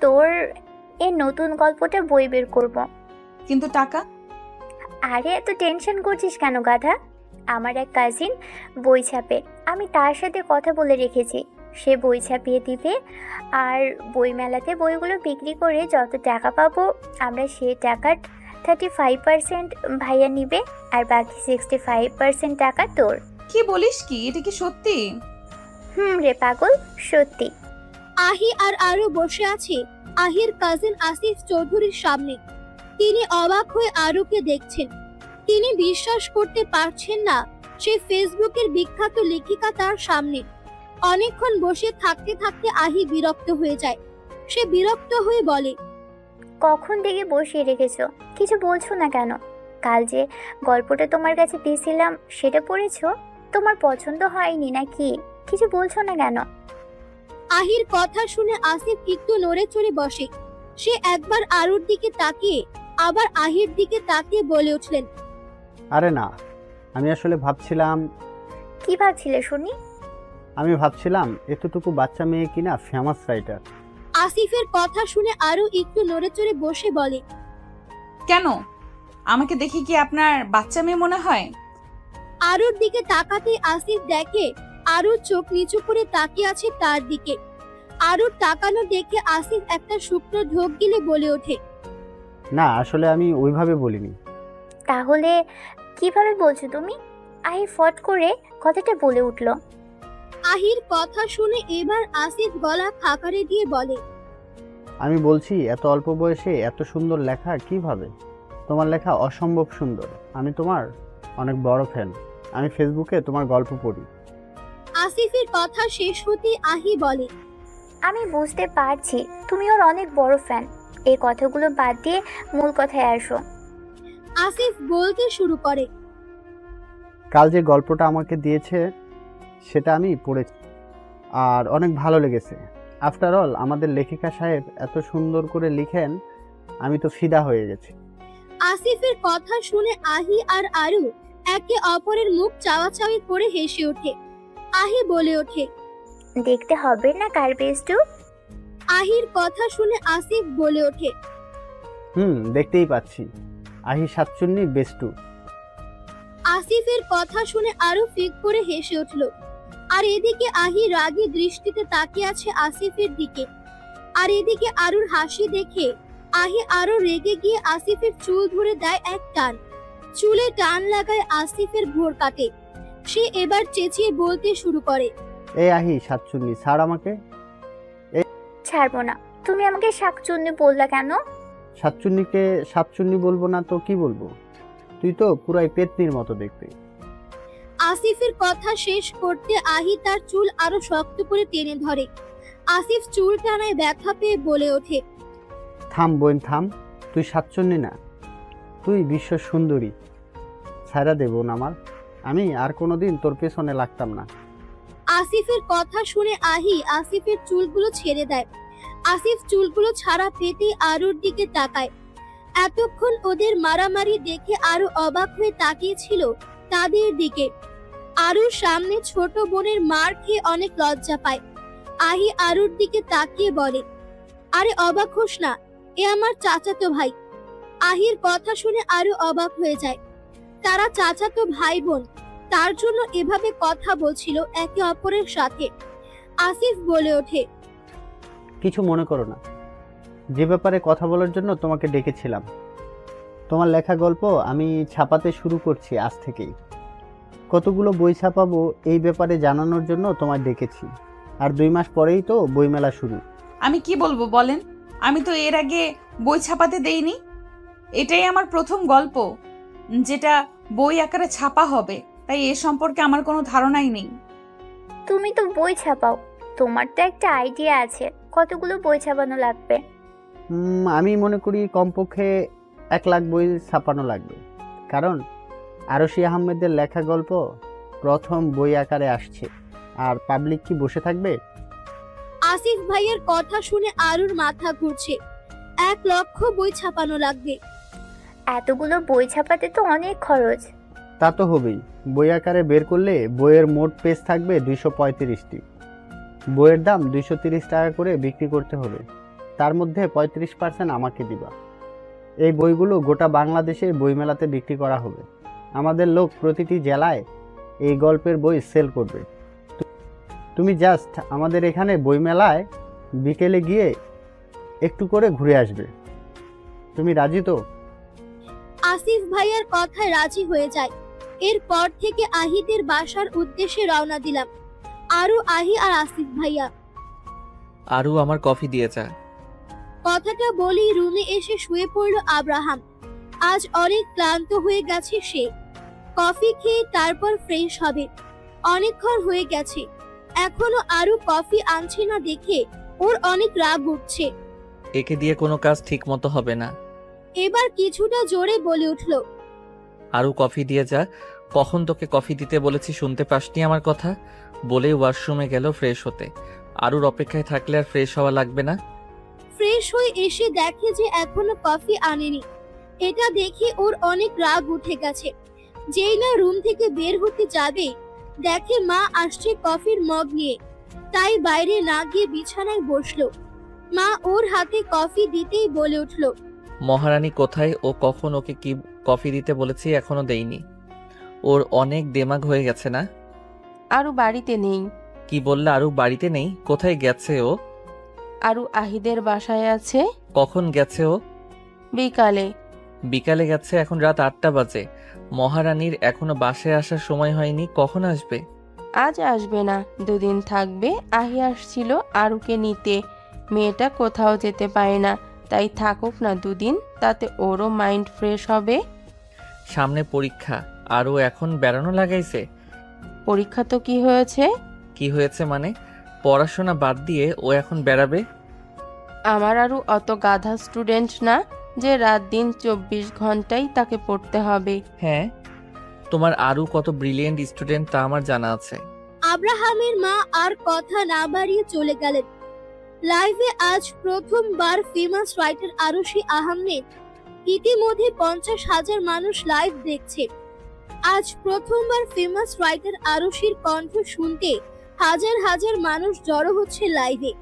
তোর এই নতুন গল্পটা বই বের করব। কিন্তু টাকা? আরে, এত টেনশন করছিস কেন গাধা? আমার এক কাজিন বই ছাপে, আমি তার সাথে কথা বলে রেখেছি। সে বই ছাপিয়ে দিবে, আর বইমেলাতে বইগুলো বিক্রি করে যত টাকা পাবো আমরা সেই টাকার 35% ভাইয়া নিবে, আর বাকি 65% টাকা তোর। কি বলিস কি? এটা কি সত্যি? রে পাগল, সত্যি। আহি আর আরু বসে আছে আহির কাজিন আসিফ চৌধুরীর সামনে। তিনি অবাক হয়ে আরুকে দেখছেন। তিনি বিশ্বাস করতে পারছেন না সে ফেসবুকের বিখ্যাত লেখিকা তার সামনে। অনেকক্ষণ বসে থাকতে থাকতে আহি বিরক্ত হয়ে যায়। সে বিরক্ত হয়ে বলে, কখন থেকে বসিয়ে রেখেছো, কিছু বলছো না কেন? কাল যে গল্পটা তোমার কাছে দিয়েছিলাম সেটা পড়েছো? তোমার পছন্দ হয়নি নাকি? কিছু বলছো না কেন? আহির কথা শুনে আসিফ একটু নড়ে চড়ে বসে। সে একবার আরুর দিকে তাকিয়ে আবার আহির দিকে তাকিয়ে বলে উঠলেন, আরে না, আমি আসলে ভাবছিলাম কি ভাবছিলে শুনি? আমি ভাবছিলাম এতটুকু বাচ্চা মেয়ে কিনা ফেমাস রাইটার। আসিফের কথা শুনে আরু একটু নড়ে চড়ে বসে বলে, কেন? আমাকে দেখে কি আপনার বাচ্চা মেয়ে মনে হয়? আরুর দিকে তাকাতে আসিফ দেখে আরুর চোখ নিচু করে তাকিয়ে আছে তার দিকে। আরুর তাকানো দেখে আসিফ একটা শুকনো ঢোক গিলে বলে ওঠে, না, আসলে আমি ওইভাবে বলিনি। তাহলে কিভাবে বলছো তুমি? আহি ফট করে কথাটা বলে উঠল। আহির কথা শুনে এবার আসিফ গলা খাকারে দিয়ে বলে, আমি বলছি এত অল্প বয়সে এত সুন্দর লেখা কিভাবে? তোমার লেখা অসম্ভব সুন্দর। আমি তোমার অনেক বড় ফ্যান। আমি ফেসবুকে তোমার গল্প পড়ি। আসিফের কথা শেষ হতেই আহি বলে, আমি বুঝতে পারছি তুমি ওর অনেক বড় ফ্যান। এই কথাগুলো বাদ দিয়ে মূল কথায় আসো। আসিফ বলতে শুরু করে, কাল যে গল্পটা আমাকে দিয়েছে সেটা আমি পড়েছি আর অনেক ভালো লেগেছে। আফটার অল আমাদের লেখিকা সাহেব এত সুন্দর করে লিখেন, আমি তো ফিদা হয়ে গেছি। আসিফের কথা শুনে আহি আর আরু একে অপরের মুখ চাওয়াচাওয়ি করে হেসে ওঠে। আহি বলে ওঠে, দেখতে হবে না কার বেস্টু? আহির কথা শুনে আসিফ বলে ওঠে, দেখতেই পাচ্ছি। আহি সাতচুন্নি বেস্টু। আসিফের কথা শুনে আরো ফিক করে হেসে উঠল। আর এদিকে আহি রাগী দৃষ্টিতে তাকিয়ে আছে আসিফের দিকে। আর এদিকে আরুর হাসি দেখে আহি আরো রেগে গিয়ে আসিফের চুল ধরে দেয় এক টান। চুলে টান লাগায় আসিফের ভোর কাটে। সে এবার চেঁচিয়ে বলতে শুরু করে, এই আহি সাতচুন্নি, ছাড় আমাকে। ছাড়বো না। তুমি আমাকে শাকচুন্নি বললা কেন? সাতচুন্নিকে সাতচুন্নি বলবো না তো কি বলবো? তুই তো পুরাই পেতনির মতো দেখতে। আসিফের কথা শেষ করতে আহি তার চুল আরো শক্ত করে টেনে ধরে। আসিফ চুল টানায় ব্যথা পেয়ে বলে ওঠে, থাম বোন থাম, তুই সাতচুন্নি না, তুই বিশ্ব সুন্দরী। ছাড়া দে বোন আমার, আমি আর কোনোদিন তোর পেছনে লাগতাম না। আসিফের কথা শুনে আহি আসিফের চুলগুলো ছেড়ে দেয়। আসিফ চুলগুলো ছাড়া পেতেই আরুর দিকে তাকায়। এতক্ষণ ওদের মারামারি দেখে আরো অবাক হয়ে তাকিয়েছিল তাদের দিকে। আরুর সামনে ছোট বোনের মার খেয়ে অনেক লজ্জা পায়। আহি আরুর দিকে তাকিয়ে বলে, আরে অবাক হোস না, এ আমার চাচাতো ভাই। আহির কথা শুনে আরো অবাক হয়ে যায়। তারা চাচাতো ভাই বোন, তার জন্য এভাবে কথা বলছিল একে অপরের সাথে। আসিফ বলে ওঠে, কিছু মনে করো না, যে ব্যাপারে কথা বলার জন্য তোমাকে ডেকেছিলাম। তোমার লেখা গল্প আমি ছাপাতে শুরু করছি আজ থেকেই। কতগুলো বই ছাপাবো এই ব্যাপারে জানানোর জন্য তোমায় ডেকেছি। আর 2 মাস পরেই তো বইমেলা শুরু। আমি কি বলবো বলেন? আমি তো এর আগে বই ছাপাতে দেইনি। এটাই আমার প্রথম গল্প যেটা বই আকারে ছাপা হবে, তাই এ সম্পর্কে আমার কোনো ধারণাই নেই। তুমি তো বই ছাপাও, তোমার তো একটা আইডিয়া আছে কতগুলো বই ছাপানো লাগবে? আমি মনে করি কমপক্ষে 1 লাখ বই ছাপানো লাগবে, কারণ আরশি আহমেদের লেখা গল্প প্রথম বই আকারে আসছে। আর পাবলিক কি বসে থাকবে? আসিফ ভাইয়ের কথা শুনে আরুর মাথা ঘুরছে। 1 লক্ষ বই ছাপানো লাগবে। এতগুলো বই ছাপাতে তো অনেক খরচ। তা তো হবেই। বই আকারে বের করলে বইয়ের মোট পেজ থাকবে 235টি। বইয়ের দাম 230 টাকা করে বিক্রি করতে হবে। তার মধ্যে 35% আমাকে দিবা। এই বইগুলো গোটা বাংলাদেশে বইমেলাতে বিক্রি করা হবে। আমাদের লোক প্রতিটি জেলায় এই গল্পের বই সেল করবে। তুমি জাস্ট আমাদের এখানে বইমেলায় বিকেলে গিয়ে একটু করে ঘুরে আসবে। তুমি রাজি তো? আসিফ ভাইয়ার কথায় রাজি হয়ে যায়। এরপর থেকে আহিদের বাসার উদ্দেশ্যে রওনা দিলাম। আরু, আহি আর আসিফ ভাইয়া। আরু আমার কফি দিয়ে যা। কথাটা বলি রুমে এসে শুয়ে পড়ল আব্রাহাম। আজ অনেক ক্লান্ত হয়ে গেছে সে। কফি খেয়ে তারপর ফ্রেশ হবে। অনেকক্ষণ হয়ে গেছে, এখনো আরু কফি আনছে না দেখে ওর অনেক রাগ উঠছে। একে দিয়ে কোনো কাজ ঠিক মতো হবে না। এবার কিছুটা জোরে বলে উঠল, আরু কফি দিয়ে যা। কখন তোকে কফি দিতে বলেছি, শুনতে পাসনি আমার কথা? বলে ওয়াশরুমে গেল ফ্রেশ হতে। আরুর অপেক্ষায় থাকলে আর ফ্রেশ হওয়া লাগবে না। ফ্রেশ হয়ে এসে দেখে যে এখনো কফি আনেনি। এটা দেখে ওর অনেক রাগ উঠে গেছে। যেই না রুম থেকে বের হতে যাবে, দেখে মা আসছে কফির মগ নিয়ে। তাই বাইরে না গিয়ে বিছানায় বসলো। মা ওর হাতে কফি দিতেই বলে উঠল, মহারানী কোথায়? ও কখন ওকে কি কফি দিতে বলেছি এখনো দেইনি। ওর অনেক দেমাগ হয়ে গেছে না? আরু বাড়িতে নেই। কি বললে? আরু বাড়িতে নেই? কোথায় গেছে ও? আরু আহিদের বাসায় আছে। কখন গেছে ও? বিকালে। বিকালে গেছে? এখন রাত 8টা বাজে। মহারানীর এখনো বাসায় আসার সময় হয়নি, কখন আসবে? আজ আসবে না, 2 দিন থাকবে। আহি আসছিল আরুকে নিতে। মেয়েটা কোথাও যেতে পারে না, তাই থাকুক না 2 দিন, তাতে ওরও মাইন্ড ফ্রেশ হবে। সামনে পরীক্ষা, আরও এখন বেড়ানো লাগাইছে। পরীক্ষা তো কি হয়েছে? কি হয়েছে মানে? পড়াশোনা বাদ দিয়ে ও এখন বেড়াবে? আমার আরু অত গাধা স্টুডেন্ট না যে রাত দিন 24 ঘন্টাই তাকে পড়তে হবে। হ্যাঁ, তোমার আরু কত ব্রিলিয়েন্ট স্টুডেন্ট তা আমার জানা আছে। আব্রাহামের মা আর কথা না বাড়িয়ে চলে গেলেন। লাইভে আজ প্রথমবার ফেমাস রাইটার আরশি আহমেদ। ইতিমধ্যে 50,000 মানুষ লাইভ দেখছে। আজ প্রথমবার ফেমাস রাইটার আরশির কণ্ঠ শুনতে হাজার হাজার মানুষ জড়ো হচ্ছে লাইভে।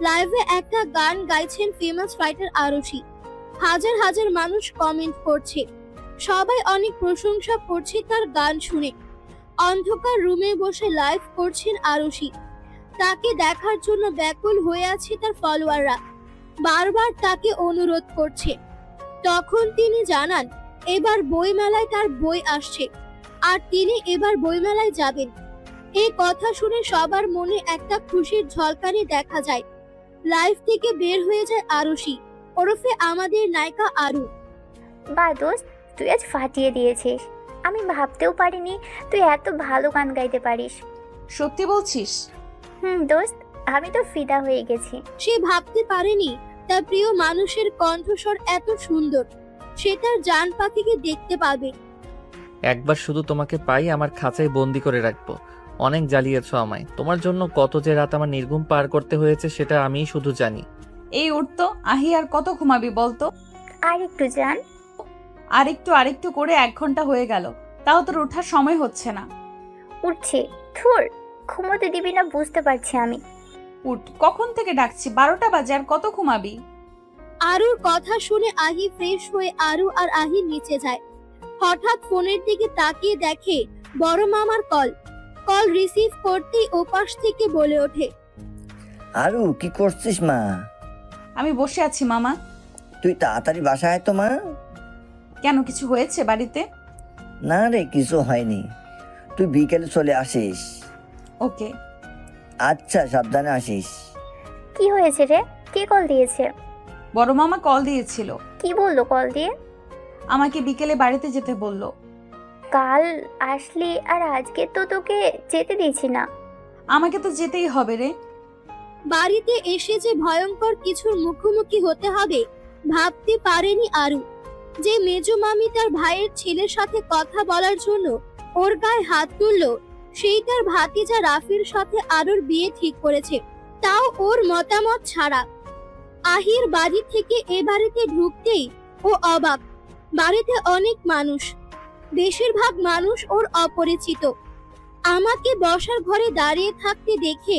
লাইভে একটা গান গাইছেন ফেমাস রাইটার আরশি। হাজার হাজার মানুষ কমেন্ট করছে। সবাই অনেক প্রশংসা করছে তার গান শুনে। অন্ধকার রুমে বসে লাইভ করছেন আরুষি। তাকে দেখার জন্য ব্যাকুল হয়ে আছে তার ফলোয়াররা, বারবার তাকে অনুরোধ করছে। তখন তিনি জানান এবার বইমেলায় তার বই আসছে আর তিনি এবার বইমেলায় যাবেন। এই কথা শুনে সবার মনে একটা খুশির ঝলকানি দেখা যায়। লাইফ থেকে বের হয়ে যায় আরুষি, ওরফে আমাদের নায়িকা আরু। বা দোস্ত, তুই আজ ফাটিয়ে দিয়েছিস। আমি ভাবতেও পারিনি তুই এত ভালো গান গাইতে পারিস। সত্যি বলছিস? দোস্ত, আমি তো ফিদা হয়ে গেছি। সে ভাবতে পারেনি তার প্রিয় মানুষের কণ্ঠস্বর এত সুন্দর, সে তার জান পাখিকে দেখতে পাবে। একবার শুধু তোমাকে পাই আমার খাঁচায় বন্দি করে রাখবো। অনেক জ্বালিয়েছো আমায়, তোমার জন্য কত যে রাত আমার নির্ঘুম পার করতে হয়েছে সেটা আমিই শুধু জানি। এই উঠতো আহি, আর কত ঘুমাবি বলতো? আর একটু জান। আরেকটু করে 1 ঘন্টা হয়ে গেল, তাও তোর ওঠার সময় হচ্ছে না। উঠছে। থুর, ঘুমোতে দিবি না বুঝতে পারছি আমি। উঠ, কখন থেকে ডাকছি, 12টা বাজে, আর কত ঘুমাবি? আরুর কথা শুনে আহি ফ্রেশ হয়ে আরু আর আহি নিচে যায়। হঠাৎ ফোনের দিকে তাকিয়ে দেখে বড় মামার কল রিসিভ করতেই ওপাশ থেকে বলে ওঠে, আরু কি করছিস মা? আমি বসে আছি মামা। তুই তাড়াতাড়ি বাসায় আয় তো মা। কেন, কিছু হয়েছে বাড়িতে? না রে, কিছু হয়নি, তুই বিকেলে চলে আসিস। ওকে। আচ্ছা, সাবধানে আসিস। কি হয়েছে রে? কে কল দিয়েছে? বড় মামা কল দিয়েছিল। কি বললো কল দিয়ে? আমাকে বিকেলে বাড়িতে যেতে বলল। কাল আসলি আর আজকে তো তোকে যেতে দিয়েছি না। আমাকে তো যেতেই হবে রে। বাড়িতে এসে যে ভয়ঙ্কর কিছুর মুখোমুখি হতে হবে ভাবতে পারেনি আরু। যে মেজো মামি তার ভাইয়ের ছেলের সাথে কথা বলার জন্য ওর গায়ে হাত তুললো, সেই তার ভাতিজা রাফির সাথে আরুর বিয়ে ঠিক করেছে, তাও ওর মতামত ছাড়া। আহির বাড়ি থেকে এ বাড়িতে ঢুকতেই ও অবাক। বাড়িতে অনেক মানুষ, বেশিরভাগ মানুষ ওর অপরিচিত। আমাকে বসার ঘরে দাঁড়িয়ে থাকতে দেখে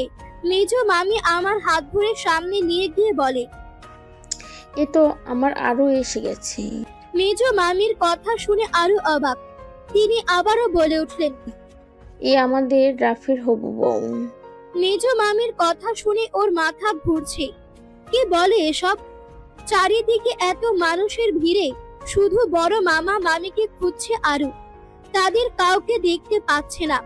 মেজো মামি আমার হাত ধরে সামনে নিয়ে গিয়ে বলে, এ তো আমার আরও এসে গেছে। মেজো মামির কথা শুনে আরো অবাক। তিনি আবারও বলে উঠলেন, এ আমাদের রাফির হবু বউ। মেজো মামির কথা শুনে ওর মাথা ঘুরছে। কি বলে এসব? চারিদিকে এত মানুষের ভিড়ে শুধু বড় মামা মামিকে খুঁজছে আরু, তাদের কাউকে দেখতে পাচ্ছে না।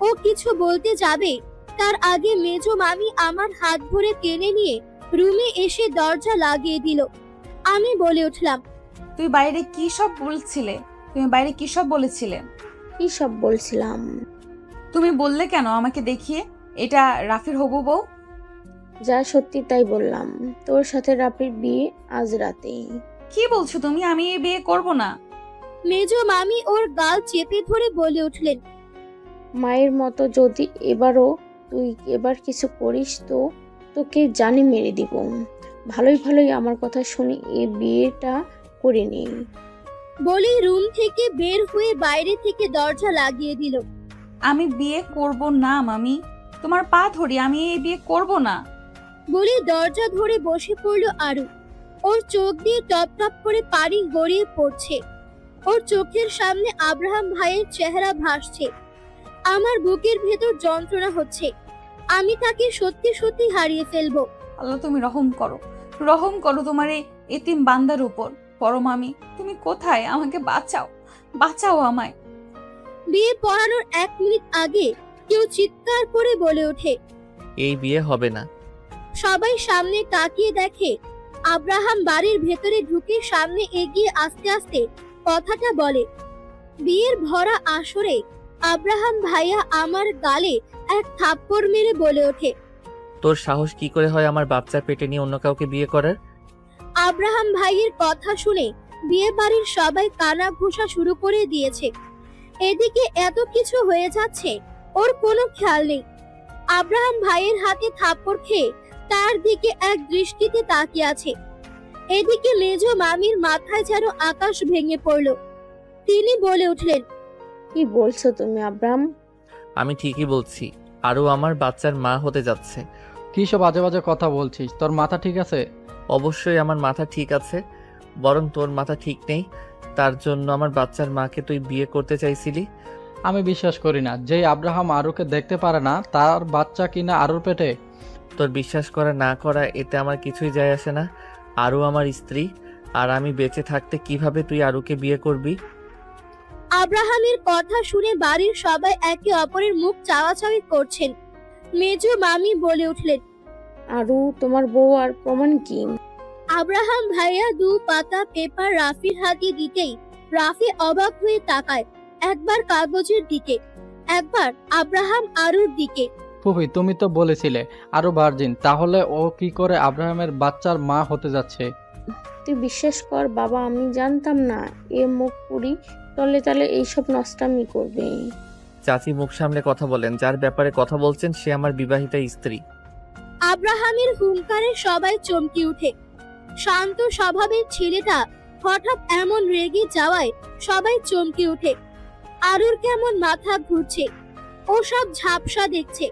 ও কিছু বলতে যাবে তার আগে মেজো মামি আমার হাত ধরে টেনে নিয়ে রুমে এসে দরজা লাগিয়ে দিল। আমি বলে উঠলাম, তুমি বাইরে কি সব বলেছিলে? কি সব বলছিলাম? তুমি বললে কেন আমাকে দেখিয়ে এটা রাফির হবু বউ? যা সত্যি তাই বললাম। তোর সাথে রাফির বিয়ে আজ রাতে। কি বলছো তুমি? আমি এই বিয়ে করব না। মেজো মামি ওর গাল চেপে ধরে বলে উঠলেন, মায়ের মতো যদি তুই এবার কিছু করিস তো তোকে জানি মেরে দিব। ভালোই আমার কথা শুনে এই বিয়েটা করে নি। বলি রুম থেকে বের হয়ে বাইরে থেকে দরজা লাগিয়ে দিল। আমি বিয়ে করব না মামি, তোমার পা ধরি, আমি এই বিয়ে করব না। বলি দরজা ধরে বসে পড়লো আরু। ওর চোখ দিয়ে টপ টপ করে পানি গড়িয়ে পড়ছে। ওর চোখের সামনে আব্রাহাম ভাইয়ের চেহারা ভাসছে। আমার বুকের ভেতর যন্ত্রণা হচ্ছে। আমি তাকে সত্যি সত্যি হারিয়ে ফেলবো। আল্লাহ তুমি রহম করো তোমার এই এতিম বান্দার উপর। বড় মামি তুমি কোথায়? আমাকে বাঁচাও আমায়। বিয়ে পড়ানোর 1 মিনিট আগে কেউ চিৎকার করে বলে ওঠে, এই বিয়ে হবে না। সবাই সামনে তাকিয়ে দেখে আব্রাহাম বাড়ির ভেতরে ঢুকে সামনে এগিয়ে আস্তে আস্তে কথাটা বলে। বিয়ের ভরা আসরে আব্রাহাম ভাইয়া আমার গালে এক থাপ্পড় মেরে বলে ওঠে, তোর সাহস কি করে হয় আমার বাচ্চার পেটে নিয়ে অন্য কাউকে বিয়ে করার? আব্রাহাম ভাইয়ের কথা শুনে বিয়ে বাড়ির সবাই কানা ঘুষা শুরু করে দিয়েছে। এদিকে এত কিছু হয়ে যাচ্ছে, ওর কোনো খেয়াল নেই। আব্রাহাম ভাইয়ের হাতে থাপ্পড় খেয়ে তার দিকে এক দৃষ্টিতে তাকিয়ে আছে। এদিকে মেজো মামির মাথায় যেন আকাশ ভেঙে পড়ল। তিনি বলে উঠলেন, কি বলছো তুমি আব্রাম? আমি ঠিকই বলছি, আরও আমার বাচ্চার মা হতে যাচ্ছে। কি সব বাজে বাজে কথা বলছিস? তোর মাথা ঠিক আছে? অবশ্যই আমার মাথা ঠিক আছে। বরং তোর মাথা ঠিক নেই, তার জন্য আমার বাচ্চার মাকে তুই বিয়ে করতে চাইছিলি। আমি বিশ্বাস করি না যেই আব্রাহাম আরুকে দেখতে পারে না তার বাচ্চা কিনা আরুর পেটে। তোর বিশ্বাস করা না করা এতে আমার কিছুই যায় আসে না। আরও আমার স্ত্রী, আর আমি বেঁচে থাকতে কিভাবে তুই আরুকে বিয়ে করবি? আব্রাহামের কথা শুনে বাড়ির সবাই একে অপরের মুখ চাওয়াচাওয়ি করছেন। মেজো মামি বলে উঠলেন, আরু তোমার বউ, আর প্রমাণ কি? আব্রাহাম ভাইয়া 2 পাতা পেপার রাফির হাতে দিতেই রাফি অবাক হয়ে তাকায়, একবার কাগজের দিকে, একবার আব্রাহাম আরুর দিকে। ফুফি তুমি তো বলেছিলে আরু ভার্জিন, তাহলে ও কি করে আব্রাহামের বাচ্চার মা হতে যাচ্ছে? তুই বিশ্বাস কর বাবা, আমি জানতাম না এ মুখ পুরি তলে তলে এইসব নষ্টামি করবে। চাচি মুখ সামলে কথা বলেন, যার ব্যাপারে কথা বলছেন সে আমার বিবাহিতা স্ত্রী। আব্রাহামের হুঙ্কারে সবাই চমকে উঠে। শান্ত স্বভাবের ছেলেটা হঠাৎ এমন রেগে যাওয়ায় সবাই চমকে ওঠে। আরুর কেমন মাথা ঘুরছে, ও সব ঝাপসা দেখছে।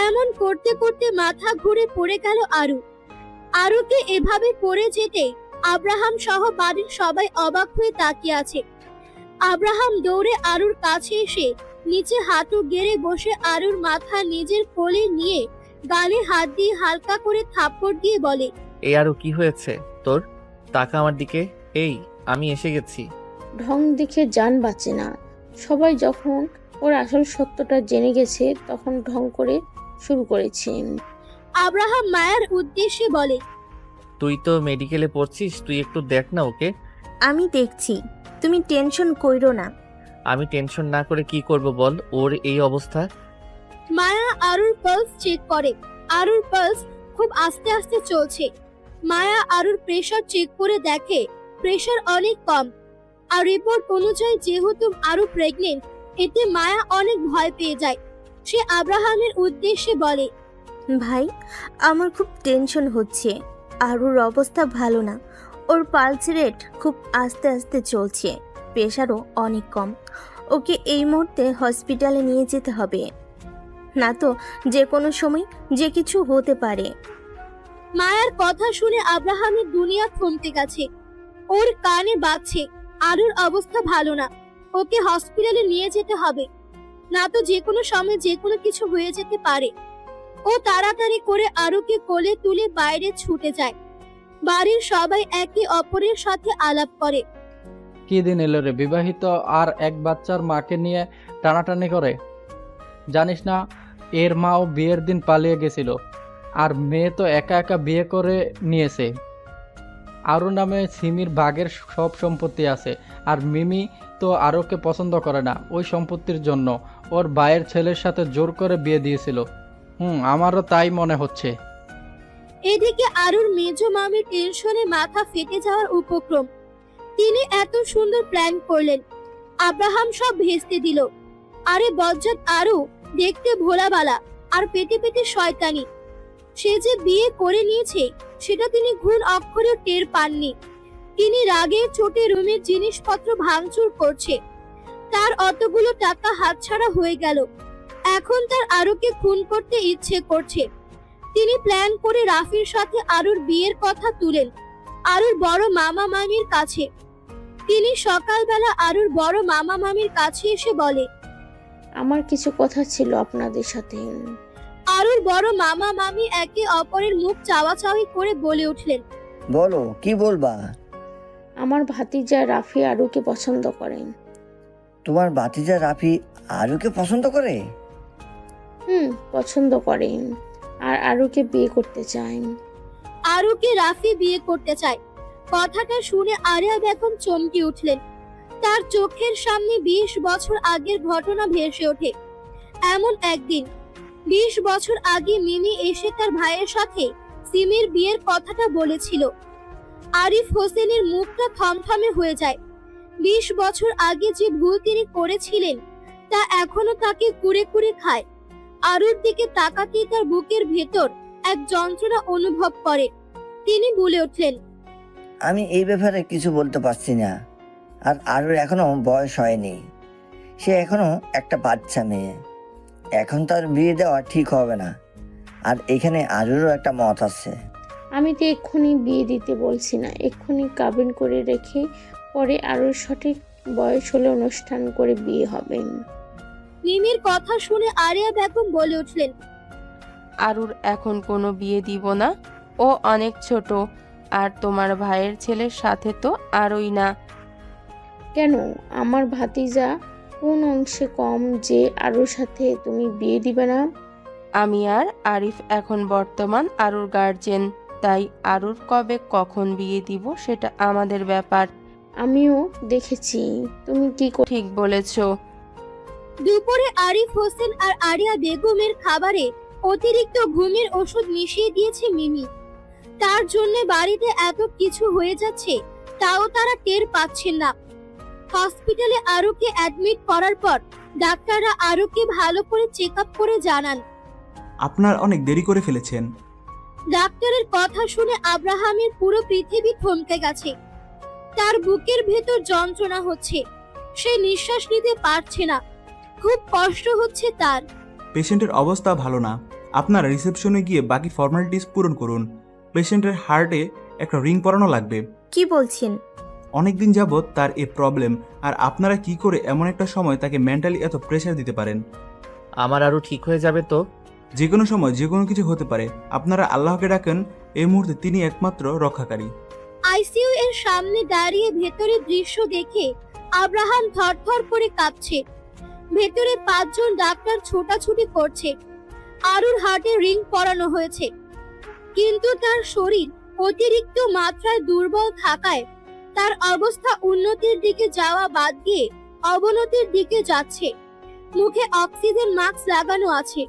এমন করতে করতে মাথা ঘুরে পড়ে গেল আরু। আরুকে এভাবে পড়ে যেতে আব্রাহাম সহ বাড়ির সবাই অবাক হয়ে তাকিয়ে আছে। আব্রাহাম দৌড়ে আরুর কাছে এসে নিচে হাঁটু গেড়ে বসে আরুর মাথা নিজের কোলে নিয়ে গালে হাত দিয়ে হালকা করে থাপ্পড় দিয়ে বলে, এই আরু কি হয়েছে তোর? তাকা আমার দিকে। এই আমি এসে গেছি। ঢং দেখে জান বাঁচে না। সবাই যখন ওর আসল সত্যটা জেনে গেছে তখন ঢং করে শুরু করেছে। আব্রাহাম মায়ের উদ্দেশ্যে বলে, তুই তো মেডিকেলে পড়ছিস, তুই একটু দেখ না ওকে। আমি দেখছি, তুমি টেনশন কইরো না। আমি টেনশন না করে কি করব বল, ওর এই অবস্থা। মায়া আরুর পালস চেক করে। আরুর পালস খুব আস্তে আস্তে চলছে। মায়া আরুর প্রেসার চেক করে দেখে প্রেসার অনেক কম। আর রিপোর্ট অনুযায়ী যেহেতু আরু প্রেগনেন্ট, এতে মায়া অনেক ভয় পেয়ে যায়। সে আব্রাহামের উদ্দেশ্যে বলে, ভাই, আমার খুব টেনশন হচ্ছে। আরুর অবস্থা ভালো না, ওর পালস রেট খুব আস্তে আস্তে চলছে, প্রেশারও অনেক কম। ওকে এই মুহূর্তে হসপিটালে নিয়ে যেতে হবে, না তো যে কোনো সময় যে কিছু হতে পারে। মায়ার কথা শুনে আব্রাহামের দুনিয়া থমকে গেছে। ওর কানে বাজছে আরুর অবস্থা ভালো না, ওকে হসপিটালে নিয়ে যেতে হবে, না তো যে কোনো সময় যে কোনো কিছু হয়ে যেতে পারে। ও তাড়াতাড়ি করে আরুকে কোলে তুলে বাইরে ছুটে যায়। বাড়ির সবাই একে অপরের সাথে আলাপ করে। কি দিন এলো রে, বিবাহিত আর এক বাচ্চার মাকে নিয়ে টানাটানি করে। জানিস না এর মাও বিয়ের দিন পালিয়ে গেছিল, আর মেয়ে তো একা একা বিয়ে করে নিয়েছে। আরু নামে সিমির ভাগের সব সম্পত্তি আছে, আর মিমি তো আরুকে পছন্দ করে না। ওই সম্পত্তির জন্য ওর ভাইয়ের ছেলের সাথে জোর করে বিয়ে দিয়েছিল। আমারও তাই মনে হচ্ছে। এদিকে আরুর মেজো মামির টেনশনে মাথা ফেটে যাওয়ার উপক্রম। তিনি এত সুন্দর প্ল্যান করলেন, আব্রাহাম সব ভেস্তে দিল। আরে বজ্জাত আরু দেখতে ভোলাবালা আর পেটে পেটে শয়তানি। সে যে বিয়ে করে নিয়েছে সেটা তিনি ঘুণ অক্ষরেও টের পাননি। তিনি রাগে চোটে রুমের জিনিসপত্র ভাঙচুর করছে। তার অতগুলো টাকা হাতছাড়া হয়ে গেল। এখন তার আরুকে খুন করতে ইচ্ছে করছে। তিনি প্ল্যান করে রাফির সাথে আরুর বিয়ের কথা তুলেন আরুর বড় মামা মামির কাছে। তিনি সকালবেলা আরুর বড় মামা মামির কাছে এসে বলে, আমার কিছু কথা ছিল আপনাদের সাথে। আরুর বড় মামা মামি একে অপরের মুখ চাওয়াচাওয়ি করে বলে উঠলেন, বলো কি বলবা? আমার ভাতিজা রাফি আরুকে পছন্দ করেন। তোমার ভাতিজা রাফি আরুকে পছন্দ করে? পছন্দ করেন, আর আরুকে বিয়ে করতে চান। আরুকে রাফি বিয়ে করতে চায়। কথাটা শুনে আরিয়া বেগম চমকে উঠলেন। তার চোখের সামনে 20 বছর আগের ঘটনা ভেসে ওঠে। এমন একদিন 20 বছর আগে মিমি এসে তার ভাইয়ের সাথে সিমির বিয়ের কথাটা বলেছিল। আরিফ হোসেনের মুখটা থমথমে হয়ে যায়। 20 বছর আগে যে ভুল তিনি করেছিলেন তা এখনো তাকে কুরে কুরে খায়। আরুর দিকে তাকাতেই তার বুকের ভেতর এক যন্ত্রণা অনুভব করে। তিনি বলে উঠলেন, আমি এই ব্যাপারে কিছু বলতে পারছি না। আর আরুর এখনো বয়স হয়নি, সে এখনো একটা বাচ্চা মেয়ে। এখন তার বিয়ে দেওয়া ঠিক হবে না। আর এখানে আরুরও একটা মত আছে। আমি তো এক্ষুনি বিয়ে দিতে বলছি না, এক্ষুনি কাবিন করে রেখে পরে আরও সঠিক বয়স হলে অনুষ্ঠান করে বিয়ে হবে। মিমির কথা শুনে আরিয়া বেগম বলে উঠলেন, আরুর এখন কোনো বিয়ে দিব না, ও অনেক ছোট, আর তোমার ভাইয়ের ছেলের সাথে তো আরই না। কেন, আমার ভাতিজা কোন অংশে কম যে আরুর সাথে তুমি বিয়ে দিবে না? আমি আর আরিফ এখন বর্তমান আরুর গার্জেন, তাই আরুর কবে কখন বিয়ে দিব সেটা আমাদের ব্যাপার। আমিও দেখেছি তুমি কি ঠিক বলেছো। দুপুরে আরিফ হোসেন আর আরিয়া বেগমের খাবারে অতিরিক্ত ঘুমের ওষুধ মিশিয়ে দিয়েছে মিমি। তার জন্য বাড়িতে এত কিছু হয়ে যাচ্ছে, তাও তারা টের পাচ্ছেন না। হসপিটালে আরুকে অ্যাডমিট করার পর ডাক্তাররা আরুকে ভালো করে চেক আপ করে জানান। আপনার অনেক দেরি করে ফেলেছেন। ডাক্তারের কথা শুনে আব্রাহামের পুরো পৃথিবী থমকে গেছে। তার বুকের ভেতর যন্ত্রণা হচ্ছে, সে নিঃশ্বাস নিতে পারছে না, খুব কষ্ট হচ্ছে তার। পেশেন্টের অবস্থা ভালো না, আপনার রিসেপশনে গিয়ে বাকি ফর্মালিটিস পূরণ করুন। পেশেন্টের হার্টে একটা রিং পরানো লাগবে। কি বলছেন? অনেকদিন যাবৎ তার এই প্রবলেম, আর আপনারা কি করে এমন একটা সময় তাকে মেন্টালি এত প্রেশার দিতে পারেন? আমার আরও ঠিক হয়ে যাবে তো? যে কোনো সময় যে কোনো কিছু হতে পারে। আপনারা আল্লাহকে ডাকেন, এই মুহূর্তে তিনি একমাত্র রক্ষাকারী। আইসিইউ এর সামনে দাঁড়িয়ে ভেতরের দৃশ্য দেখে আব্রাহাম থরথর করে কাঁপছে। ভেতরে 5 জন ডাক্তার ছোটাছুটি করছে। আরুর হার্টে রিং পরানো হয়েছে, কিন্তু তার শরীর অতিরিক্ত মাত্রায় দুর্বল থাকায় তার অবস্থা উন্নতির দিকে যাওয়া বাদ দিয়ে অবনতির দিকে যাচ্ছে। মুখে অক্সিজেন মাস্ক লাগানো আছে।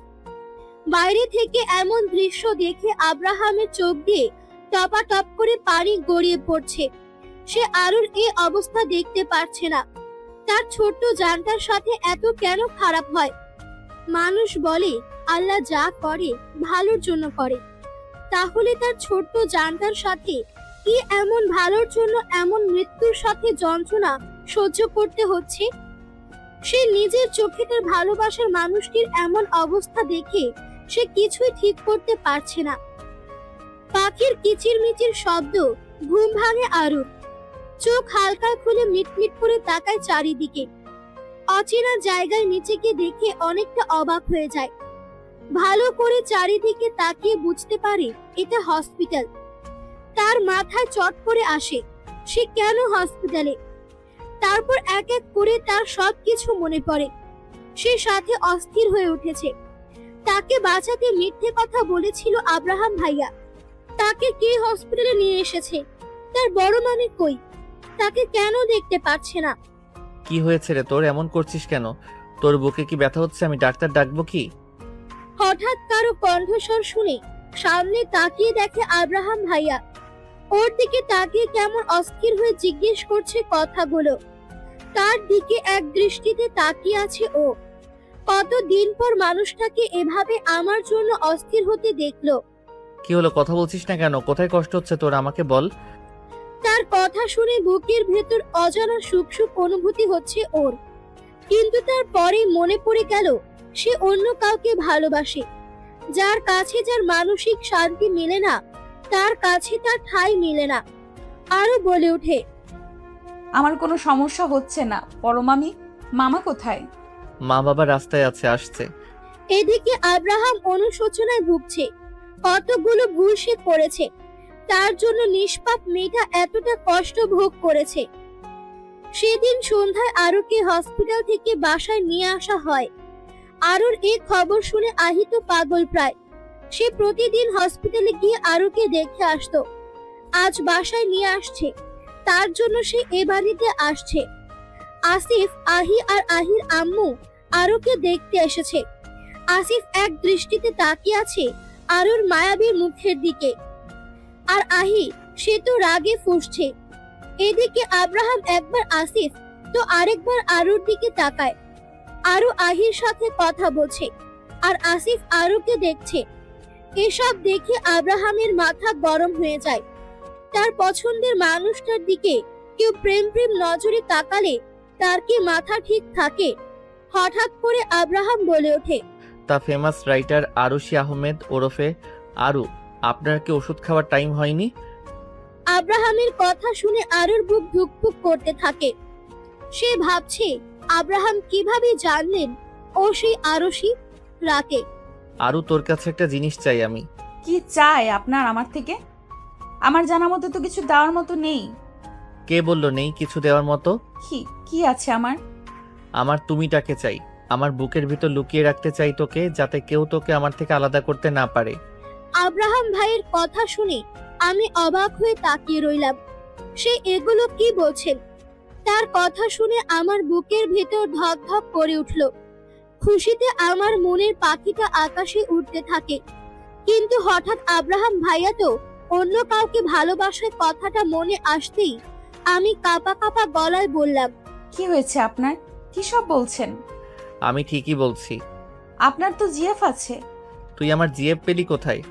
বাইরে থেকে এমন দৃশ্য দেখে আব্রাহামের চোখ দিয়ে টপাটপ করে পানি গড়িয়ে পড়ছে। সে আরুর এই অবস্থা দেখতে পারছে না। তার ছোট্ট জানটার সাথে এত কেন খারাপ হয়? মানুষ বলে আল্লাহ যা করে ভালোর জন্য করে, তাহলে তার ছোট্ট জানটার সাথে কি এমন ভালোর জন্য এমন মৃত্যুর সাথে যন্ত্রণা সহ্য করতে হচ্ছে? সে নিজের চোখে তার ভালোবাসার মানুষটির এমন অবস্থা দেখে সে কিছুই ঠিক করতে পারছে না। পাখির কিচিরমিচির শব্দ ঘুম ভাঙে আরুর। চোখ হালকা খুলে মিটমিট করে তাকায় চারিদিকে। অচেনা জায়গায় নিচেকে দেখে অনেকটা অবাক হয়ে যায়। ভালো করে চারিদিকে তাকিয়ে বুঝতে পারে এটা হসপিটাল। তার মাথায় চট করে আসে, সে কেন হসপিটালে। তারপর এক এক করে তার সবকিছু মনে পড়ে। সে সাথে অস্থির হয়ে উঠেছে। তাকে বাঁচাতে মিথ্যে কথা বলেছিল আব্রাহাম ভাইয়া। তাকে কে হসপিটালে নিয়ে এসেছে? তার বড় মানে কই? তাকে কেন দেখতে পাচ্ছে না? কি হয়েছে রে তোর? এমন করছিস কেন? তোর বুকে কি ব্যথা হচ্ছে? আমি ডাক্তার ডাকবো কি? হঠাৎ কারো কণ্ঠস্বর শুনে সামনে তাকিয়ে দেখে আব্রাহাম ভাইয়া। ওর দিকে তাকিয়ে কেমন অস্থির হয়ে জিজ্ঞেস করছে কথাগুলো। তার দিকে এক দৃষ্টিতে তাকিয়ে আছে ও। কতদিন পর মানুষটাকে এভাবে আমার জন্য অস্থির হতে দেখলো। কি হলো? কথা বলছিস না কেন? কোথায় কষ্ট হচ্ছে তোর? আমাকে বল। তার কথা শুনে বুকের ভেতর অজানা সুখ সুখ অনুভূতি হচ্ছে ওর। কিন্তু তার পরেই মনে পড়ে গেল সে অন্য কাউকে ভালোবাসে। যার কাছে যার মানসিক শান্তি মেলে না, তার কাছে তার ঠাঁই মেলে না। আরো বলে ওঠে, আমার কোনো সমস্যা হচ্ছে না। পরমামি, মামা কোথায়? মা বাবা রাস্তায় আছে, আসছে। এদিকে আব্রাহাম অনুশোচনায় ভুগছে। কতগুলো ভুল সে করেছে, তার জন্য নিষ্পাপ মেয়েটা এতটা কষ্ট ভোগ করেছে। সেদিন সন্ধ্যায় আরুকে হসপিটাল থেকে বাসায় নিয়ে আসা হয়। আরুর এই খবর শুনে আহিত পাগল প্রায়। সে প্রতিদিন হসপিটালে গিয়ে আরুকে দেখে আসতো। আজ বাসায় নিয়ে আসছে, তার জন্য সে এ বাড়িতে আসছে। আসিফ, আহি আর আহির আম্মু আরুকে দেখতে এসেছে। আসিফ এক দৃষ্টিতে তাকিয়ে আছে আরুর মায়াবী মুখের দিকে, আর আহি সে তো রাগে ফুঁসছে। এদিকে আব্রাহাম একবার আসিফ তো আরেকবার আরুর দিকে তাকায়। আরু আহির সাথে কথা বলছে, আর আসিফ আরুকে দেখছে। এসব দেখে আব্রাহামের মাথা গরম হয়ে যায়। তার পছন্দের মানুষটার দিকে কেউ প্রেম প্রেম নজরে তাকালে তার কি মাথা ঠিক থাকে? হঠাৎ করে আব্রাহাম বলে ওঠে, তা ফেমাস রাইটার আরুশি আহমেদ ওরফে আরু আপনার কি ওষুধ খাওয়ার টাইম হয়নি? আব্রাহামের কথা শুনে আরুর বুক ধুকপুক করতে থাকে। সে ভাবছে আব্রাহাম কিভাবে জানলেন ও সেই আরশি রাকে। আরও তোর কাছে একটা জিনিস চাই আমি। কি চাই আপনার আমার থেকে? আমার জানা মতো তো কিছু দেওয়ার মতো নেই। কে বললো নেই কিছু দেওয়ার মতো? কি কি আছে আমার? আমার তুমিটাকে চাই। আমার বুকের ভিতর লুকিয়ে রাখতে চাই তোকে, যাতে কেউ তোকে আমার থেকে আলাদা করতে না পারে। আব্রাহাম ভাইয়ের কথা শুনে আমি অবাক হয়ে তাকিয়ে রইলাম। সে এগুলো কি বলছেন? তার কথা শুনে আমার বুকের ভেতর ধক ধক করে উঠল। খুশিতে আমার মনের পাখিটা আকাশে উঠতে থাকে। কিন্তু হঠাৎ আব্রাহাম ভাইয়া তো অন্য কাউকে ভালোবাসার কথাটা মনে আসতেই আমি কাঁপা কাঁপা গলায় বললাম, কি হয়েছে আপনার? কি সব বলছেন? আমি ঠিকই বলছি। আপনার তো জিএফ আছে। তুই আমার জিএফ পেলি কোথায়?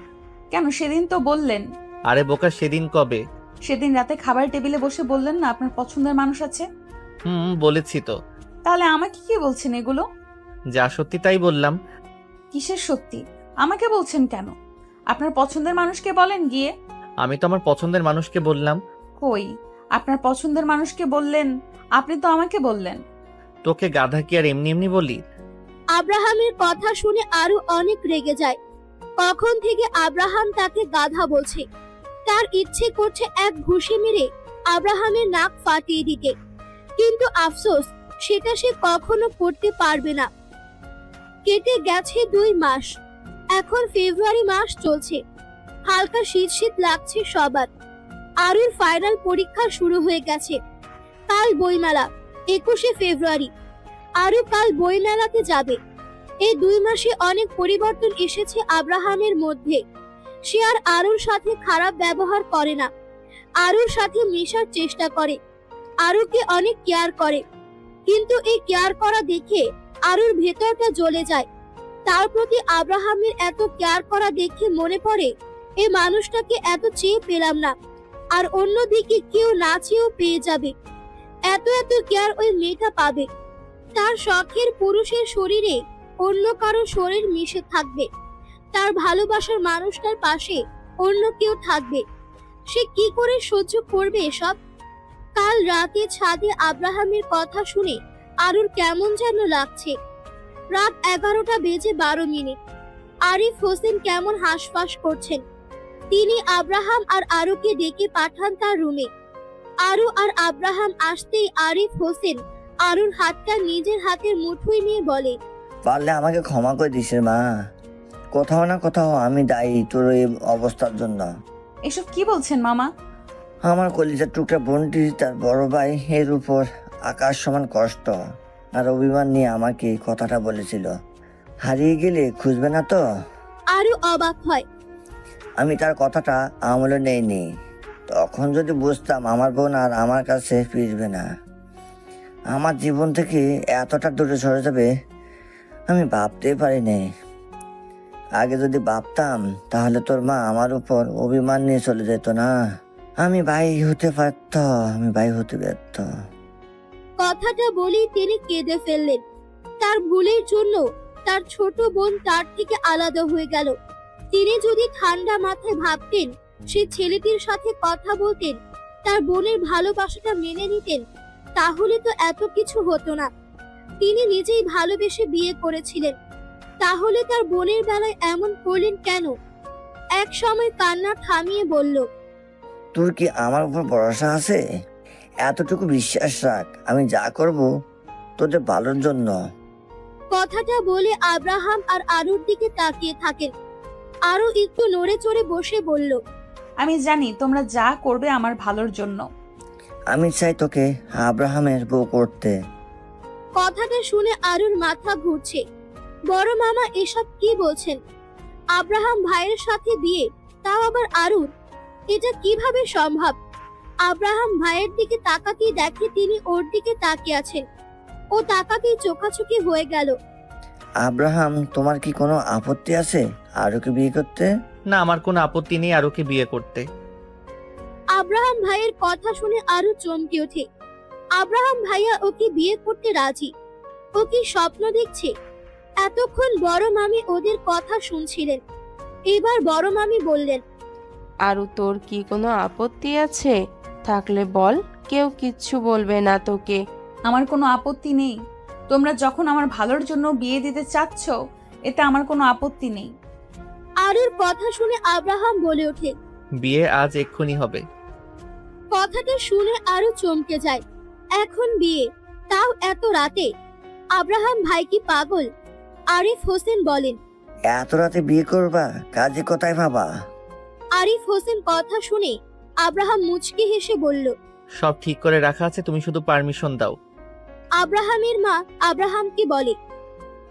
কেন, সেদিন তো বললেন। আরে বোকা, সেদিন কবে? সেদিন রাতে খাবার টেবিলে বসে বললেন না আপনার পছন্দের মানুষ আছে। বলেছি তো। তাহলে আমাকে কি বলছেন এগুলো? যা সত্যি তাই বললাম। কিসের সত্যি? আমাকে বলছেন কেন? আপনার পছন্দের মানুষকে বলেন গিয়ে। আমি তো আমার পছন্দের মানুষকে বললাম। কই, আপনার পছন্দের মানুষকে বললেন? আপনি তো আমাকে বললেন। তোকে গাধা কি আর এমনি এমনি বলি? আব্রাহামের কথা শুনে আরো অনেক রেগে যায়। কখন থেকে আব্রাহাম তাকে গাধা বলছে। তার ইচ্ছে করছে এক ঘুষি মেরে আব্রাহামের নাক ফাটিয়ে দিতে, কিন্তু আফসোস সেটা সে কখনো করতে পারবে না। কেটে গেছে 2 মাস। এখন ফেব্রুয়ারি মাস চলছে। হালকা শীত শীত লাগছে সবার। আরুর ফাইনাল পরীক্ষা শুরু হয়ে গেছে। কাল বইমেলা, 21শে ফেব্রুয়ারি। আরু কাল বইমেলাতে যাবে। এই 2 মাসে অনেক পরিবর্তন এসেছে আব্রাহামের মধ্যে। সে আর আরুর সাথে খারাপ ব্যবহার করে না, আরুর সাথে মেশার চেষ্টা করে, আরুকে অনেক কেয়ার করে। কিন্তু এই কেয়ার করা দেখে আরুর ভেতরটা জ্বলে যায়। তার প্রতি আব্রাহামের এত কেয়ার করা দেখে মনে পড়ে এই মানুষটাকে এত চেয়ে পেলাম না, আর অন্যদিকে কেউ না চেয়েও পেয়ে যাবে। এত এত কেয়ার ওই মেয়েটা পাবে। তার শখের পুরুষের শরীরে অন্য কারো শরীর মিশে থাকবে। তার ভালোবাসার মানুষটার পাশে অন্য কেউ থাকবে। সে কি করে সহ্য করবে এসব? কাল রাতে ছাদে আব্রাহামের কথা শুনে আরুর কেমন যেন লাগছে। রাত 11টা বেজে 12 মিনিট। আরিফ হোসেন কেমন হাঁসফাঁস করছেন। তিনি আব্রাহাম আর আরুকে ডেকে পাঠান তার রুমে। আরু আর আব্রাহাম আসতেই আরিফ হোসেন আরুর হাতটা নিজের হাতের মুঠোয় নিয়ে বলে, পারলে আমাকে ক্ষমা করে দিস রে মা। কোথাও না কোথাও আমি দায়ী তোর এই অবস্থার জন্য। এসব কি বলছেন মামা? আমার কলিজার টুকরা বোনটি তার বড় ভাই এর উপর আকাশ সমান কষ্ট আর অভিমান নিয়ে আমাকে কথাটা বলেছিল। হারিয়ে গেলে খুঁজবে না তো? আরু অবাক হয়। আমি তার কথাটা আমলে নেইনি। তখন যদি বুঝতাম আমার বোন আর আমার কাছে ফিরবে না, আমার জীবন থেকে এতটা দূরে সরে যাবে, আমি ভাবতেই পারিনি। আগে যদি ভাবতাম তাহলে তোর মা আমার উপর অভিমান নিয়ে চলে যেত না। আমি ভাই হতে পারত, আমি ভাই হতে ব্যর্থ। কথাটা বলেই তিনি কেঁদে ফেললেন। তার ভুলের জন্য তার ছোট বোন তার থেকে আলাদা হয়ে গেল। তিনি যদি ঠান্ডা মাথায় ভাবতেন, সে ছেলেটির সাথে কথা বলতেন, তার বোনের ভালোবাসাটা মেনে নিতেন, তাহলে তো এত কিছু হতো না। তিনি নিজেই ভালোবেসে বিয়ে করেছিলেন, তাহলে তার বোনের বেলায় এমন করলেন কেন? এক সময় কান্না থামিয়ে বলল, তোর কি আমার উপর ভরসা আছে? এতটুকু বিশ্বাস রাখ, আমি যা করব তোদের ভালোর জন্য। কথাটা বলে আব্রাহাম আর আরুর দিকে তাকিয়ে থাকেন। আরু একটু নড়ে চড়ে বসে বলল, আমি জানি তোমরা যা করবে আমার ভালোর জন্য। আমি চাই তোকে আব্রাহামের বউ করতে। কথাটা শুনে আরুর মাথা ঘুরছে। বড় মামা এসব কি বলছেন? আব্রাহাম ভাইয়ের সাথে বিয়ে, তাও আবার আরুর? এটা কিভাবে সম্ভব? আব্রাহাম ভাইয়ের দিকে তাকাতেই দেখে তিনি ওর দিকে তাকিয়ে আছেন। ও তাকাতেই চোখাচোখি হয়ে গেল। আব্রাহাম, তোমার কি কোনো আপত্তি আছে আরুকে বিয়ে করতে? না, আমার কোনো আপত্তি নেই আরুকে বিয়ে করতে। আব্রাহাম ভাইয়ের কথা শুনে আরু চমকে ওঠে। আব্রাহাম ভাইয়া ওকে বিয়ে করতে রাজি। ও কি স্বপ্ন দেখছে? এতক্ষণ বড় মামি ওদের কথা শুনছিলেন। এবার বড় মামি বললেন, আরও তোর কি কোনো আপত্তি আছে? থাকলে বল, কেউ কিচ্ছু বলবে না তোকে। আমার কোনো আপত্তি নেই। তোমরা যখন আমার ভালোর জন্য বিয়ে দিতে চাচ্ছ, এতে আমার কোনো আপত্তি নেই। আরুর কথা শুনে আব্রাহাম বলে ওঠে। বিয়ে আজ এক্ষুনি হবে। কথাটা শুনে আরু চমকে যায়। এখন বিয়ে, তাও এত রাতে? আব্রাহাম ভাই কি পাগল? আরিফ হোসেন বলেন। এত রাতে বিয়ে করবা? কাজে কোথায় ভাবা? আরিফ হোসেন কথা শুনে আব্রাহাম মুচকি হেসে বলল। সব ঠিক করে রাখা আছে, তুমি শুধু পারমিশন দাও। আব্রাহামের মা আব্রাহামকে বলে।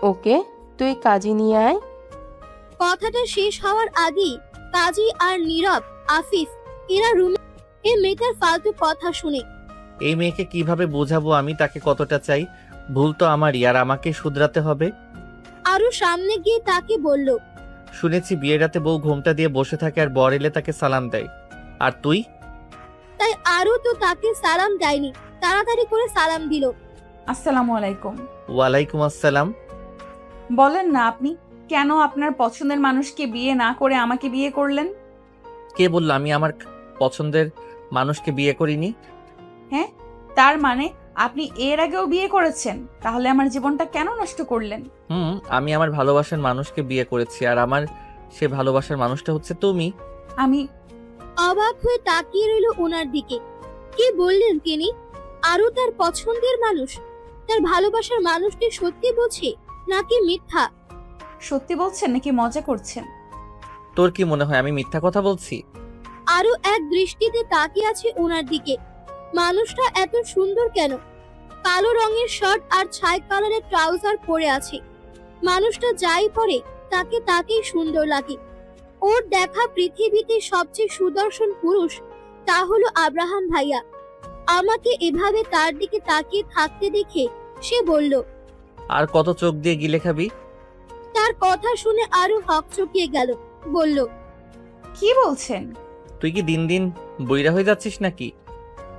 ওকে, তুই কাজে নিয়ে আয়। কথাটা শেষ হওয়ার আগেই কাজী আর নীরব, আফিফ এরা রুমে এই মেয়েটার ফালতু কথা শুনে। এই মেয়েকে কিভাবে বোঝাবো আমি তাকে কতটা চাই? ভুল তো আমারই, আর আমাকে শুধরাতে হবে। আরু সামনে গিয়ে তাকে বলল। শুনেছি বিয়ের রাতে বউ ঘোমটা দিয়ে বসে থাকে আর বর এলে তাকে সালাম দেয়, আর তুই? তাই আরু তো তাকে সালাম দেয়নি, তাড়াতাড়ি করে সালাম দিল। আসসালামু আলাইকুম। ওয়ালাইকুম আসসালাম। বলেন না আপনি কেন আপনার পছন্দের মানুষকে বিয়ে না করে আমাকে বিয়ে করলেন? কে বললো আমি আমার পছন্দের মানুষকে বিয়ে করিনি? হ্যাঁ, তার মানে আপনি এর আগেও বিয়ে করেছেন? তাহলে আমার জীবনটা কেন নষ্ট করলেন? আমি আমার ভালোবাসার মানুষকে বিয়ে করেছি, আর আমার সে ভালোবাসার মানুষটা হচ্ছে তুমি। আমি অবাক হয়ে তাকিয়ে রইল ওনার দিকে। কি বললেন তিনি? আরু তার পছন্দের মানুষ, তার ভালোবাসার মানুষকে সত্যি বোঝে নাকি মিথ্যা? সত্যি বলছেন নাকি মজা করছেন? তোর কি মনে হয় আমি মিথ্যা কথা বলছি? আরু এক দৃষ্টিতে তাকিয়ে আছে ওনার দিকে। মানুষটা এত সুন্দর কেন? কালো রঙের শার্ট আর ছাই কালারের ট্রাউজার পরে আছে। মানুষটা যাই পরে তাকে তাকেই সুন্দর লাগে। ওর দেখা পৃথিবীতে সবচেয়ে সুদর্শন পুরুষ তা হলো আব্রাহাম ভাইয়া। আমাকে এভাবে তার দিকে তাকিয়ে থাকতে দেখে সে বলল। আর কত চোখ দিয়ে গিলে খাবি? তার কথা শুনে আরো হকচকিয়ে গেল। বলল, কি বলছেন? তুই কি দিন দিন বইরা হয়ে যাচ্ছিস নাকি?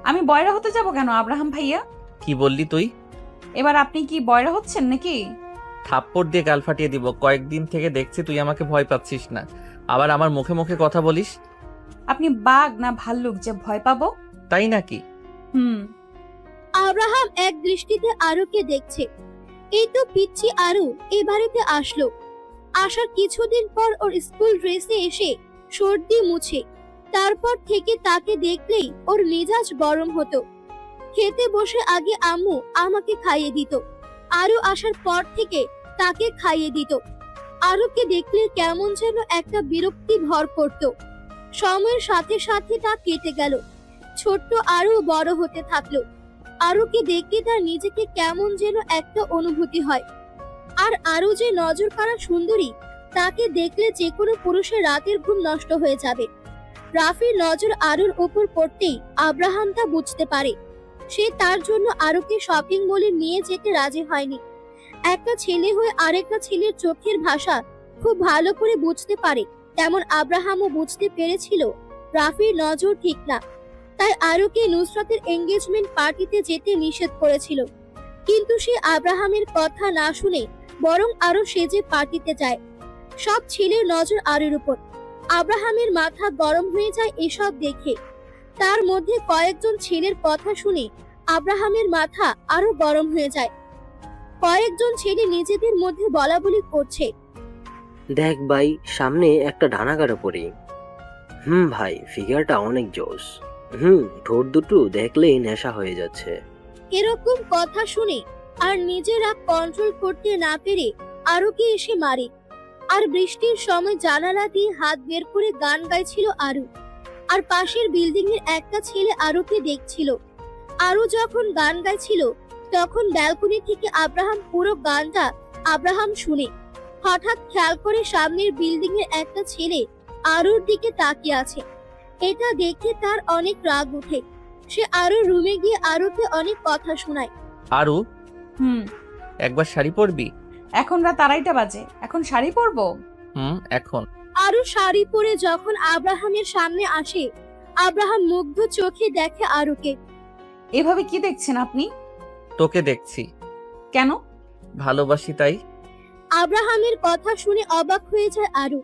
আমি বয়রা হতে যাব কেন আব্রাহাম ভাইয়া? কি বললি তুই? এবার আপনি কি বয়রা হচ্ছেন নাকি? থাপ্পড় দিয়ে গাল ফাটিয়ে দিব। কয়েকদিন থেকে দেখছি তুই আমাকে ভয় পাচ্ছিস না, আবার আমার মুখে মুখে কথা বলিস। আপনি বাঘ না ভাল্লুক যে ভয় পাবো? তাই নাকি? আব্রাহাম এক দৃষ্টিতে আরুকে দেখছে। এই তো পিচ্ছি আরু এ বাড়িতে আসলো। আসার কিছুদিন পর ওর স্কুল ড্রেসে এসে সর্দি মুছে। তারপর থেকে তাকে দেখলেই ওর মেজাজ গরম হতো। খেতে বসে আগে আম্মু আমাকে খাইয়ে দিত, আরু আসার পর থেকে তাকে খাইয়ে দিত। আরুকে দেখলে কেমন যেন একটা বিরক্তি ভর করত। সময়ের সাথে সাথে তা কেটে গেল। ছোট্ট আরু বড় হতে থাকলো। আরুকে দেখে তার নিজেকে কেমন যেন একটা অনুভূতি হয়। আর আরু যে নজর কাড়া সুন্দরী, তাকে দেখলে যে কোনো পুরুষের রাতের ঘুম নষ্ট হয়ে যাবে। রাফির নজর আরুর উপর পড়তেই আব্রাহাম তা বুঝতে পারে। সে তার জন্য আরুকে শপিং মলে নিয়ে যেতে রাজি হয়নি। একটা ছেলে হয়ে আরেকটা ছেলের চোখের ভাষা খুব ভালো করে বুঝতে পারে, তেমন আব্রাহামও বুঝতে পেরেছিল রাফির নজর ঠিক না। তাই আরুকে নুসরাতের এঙ্গেজমেন্ট পার্টিতে যেতে নিষেধ করেছিল। কিন্তু সে আব্রাহামের কথা না শুনে বরং আরো সেজে পার্টিতে যায়। সব ছেলের নজর আরুর উপর। আব্রাহামের মাথা গরম হয়ে যায় এসব দেখে। তার মধ্যে কয়েকজন ছেলের কথা শুনে আব্রাহামের মাথা আরো গরম হয়ে যায়। কয়েকজন ছেলে নিজেদের মধ্যে বলাবলি করছে, দেখ ভাই, সামনে একটা ডানাগাড়া পরি। ভাই, ফিগারটা অনেক জোস। ঠোঁট দুটো দেখলেই নেশা হয়ে যাচ্ছে। এরকম কথা শুনে আর নিজেরা কন্ট্রোল করতে না পেরে আরুকে এসে মারে। আর বৃষ্টির সময় জানালা দিয়ে হাত বের করে গান গাইছিল আরু। আর পাশের বিল্ডিং এর একটা ছেলে আরুকে দেখছিল। আরু যখন গান গাইছিল তখন ব্যালকনি থেকে আব্রাহাম পুরো গানটা আব্রাহাম শুনে। হঠাৎ খেয়াল করে সামনের বিল্ডিং এর একটা ছেলে আরুর দিকে তাকিয়ে আছে। এটা দেখে তার অনেক রাগ ওঠে। সে আরুর রুমে গিয়ে আরুকে অনেক কথা শোনায়। আরু, একবার শাড়ি পরবি? এখন রাত 2:30 বাজে, এখন শাড়ি পরবো? এখন। আরু শাড়ি পরে যখন আব্রাহামের সামনে আসে, আব্রাহাম মুগ্ধ চোখে দেখে আরুকে। এভাবে কি দেখছেন আপনি? তোকে দেখছি। কেন? ভালোবাসি তাই। আব্রাহামের কথা শুনে অবাক হয়ে যায় আরু।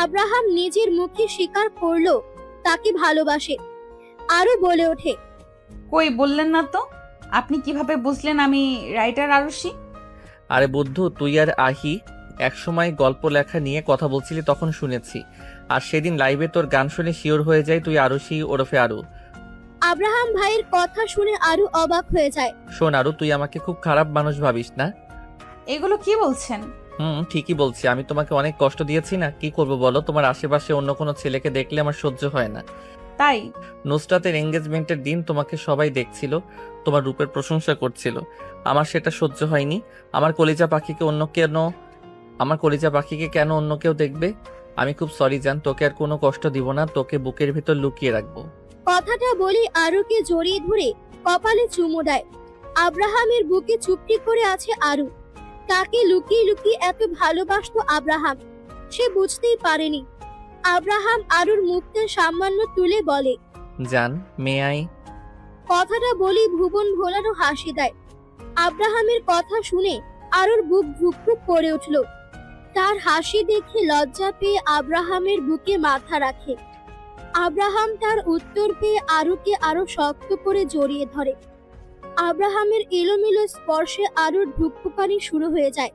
আব্রাহাম নিজের মুখে স্বীকার করলো তাকে ভালোবাসে। আরু বলে ওঠে, কই বললেন না তো? আপনি কিভাবে বুঝলেন আমি রাইটার আরুষি? আরে বুদ্ধু, তুই আর আহি একসময় গল্প লেখা নিয়ে কথা বলছিলি, তখন শুনেছি। আর সেদিন লাইভে তোর গান শুনে শিওর হয়ে যায় তুই আরুষি ওরফে আরু। আব্রাহাম ভাইয়ের কথা শুনে আরু অবাক হয়ে যায়। শোন আরু, তুই আমাকে খুব খারাপ মানুষ ভাবিস না। এগুলো কি বলছেন? ঠিকই বলছি। আমি তোমাকে অনেক কষ্ট দিয়েছি না? কি করব বলো, তোমার আশেপাশে অন্য কোনো ছেলেকে দেখলে আমার সহ্য হয় না। তাই? নুসরাতের এঙ্গেজমেন্টের দিন তোমাকে সবাই দেখছিল, তোমার রূপের প্রশংসা করছিল। আমার সেটা সহ্য হয়নি। আমার কলিজা পাখিকে কেন অন্য কেউ দেখবে? আমি খুব সরি জান, তোকে আর কোনো কষ্ট দিব না, তোকে বুকের ভিতর লুকিয়ে রাখবো। কথাটা বলে আরুকে জড়িয়ে ধরে কপালে চুমু দেয়। আব্রাহামের বুকে চুপটি করে আছে আরু। তাকে লুকিয়ে লুকিয়ে এত ভালোবাসতো আব্রাহাম, সে বুঝতেই পারেনি। আব্রাহাম আরুর মুখটা সামান্য তুলে বলে, জান, মেয়াই। কথাটা বলি ভুবন ভোলানো হাসি দেয়। আব্রাহামের কথা শুনে আরুর বুক ধুকধুক করে উঠল। তার হাসি দেখে লজ্জা পেয়ে আব্রাহামের বুকে মাথা রাখে। আব্রাহাম তার উত্তর পেয়ে আরুকে আরো শক্ত করে জড়িয়ে ধরে। আব্রাহামের এলোমেলো স্পর্শে আরুর ধুকপুকানি শুরু হয়ে যায়।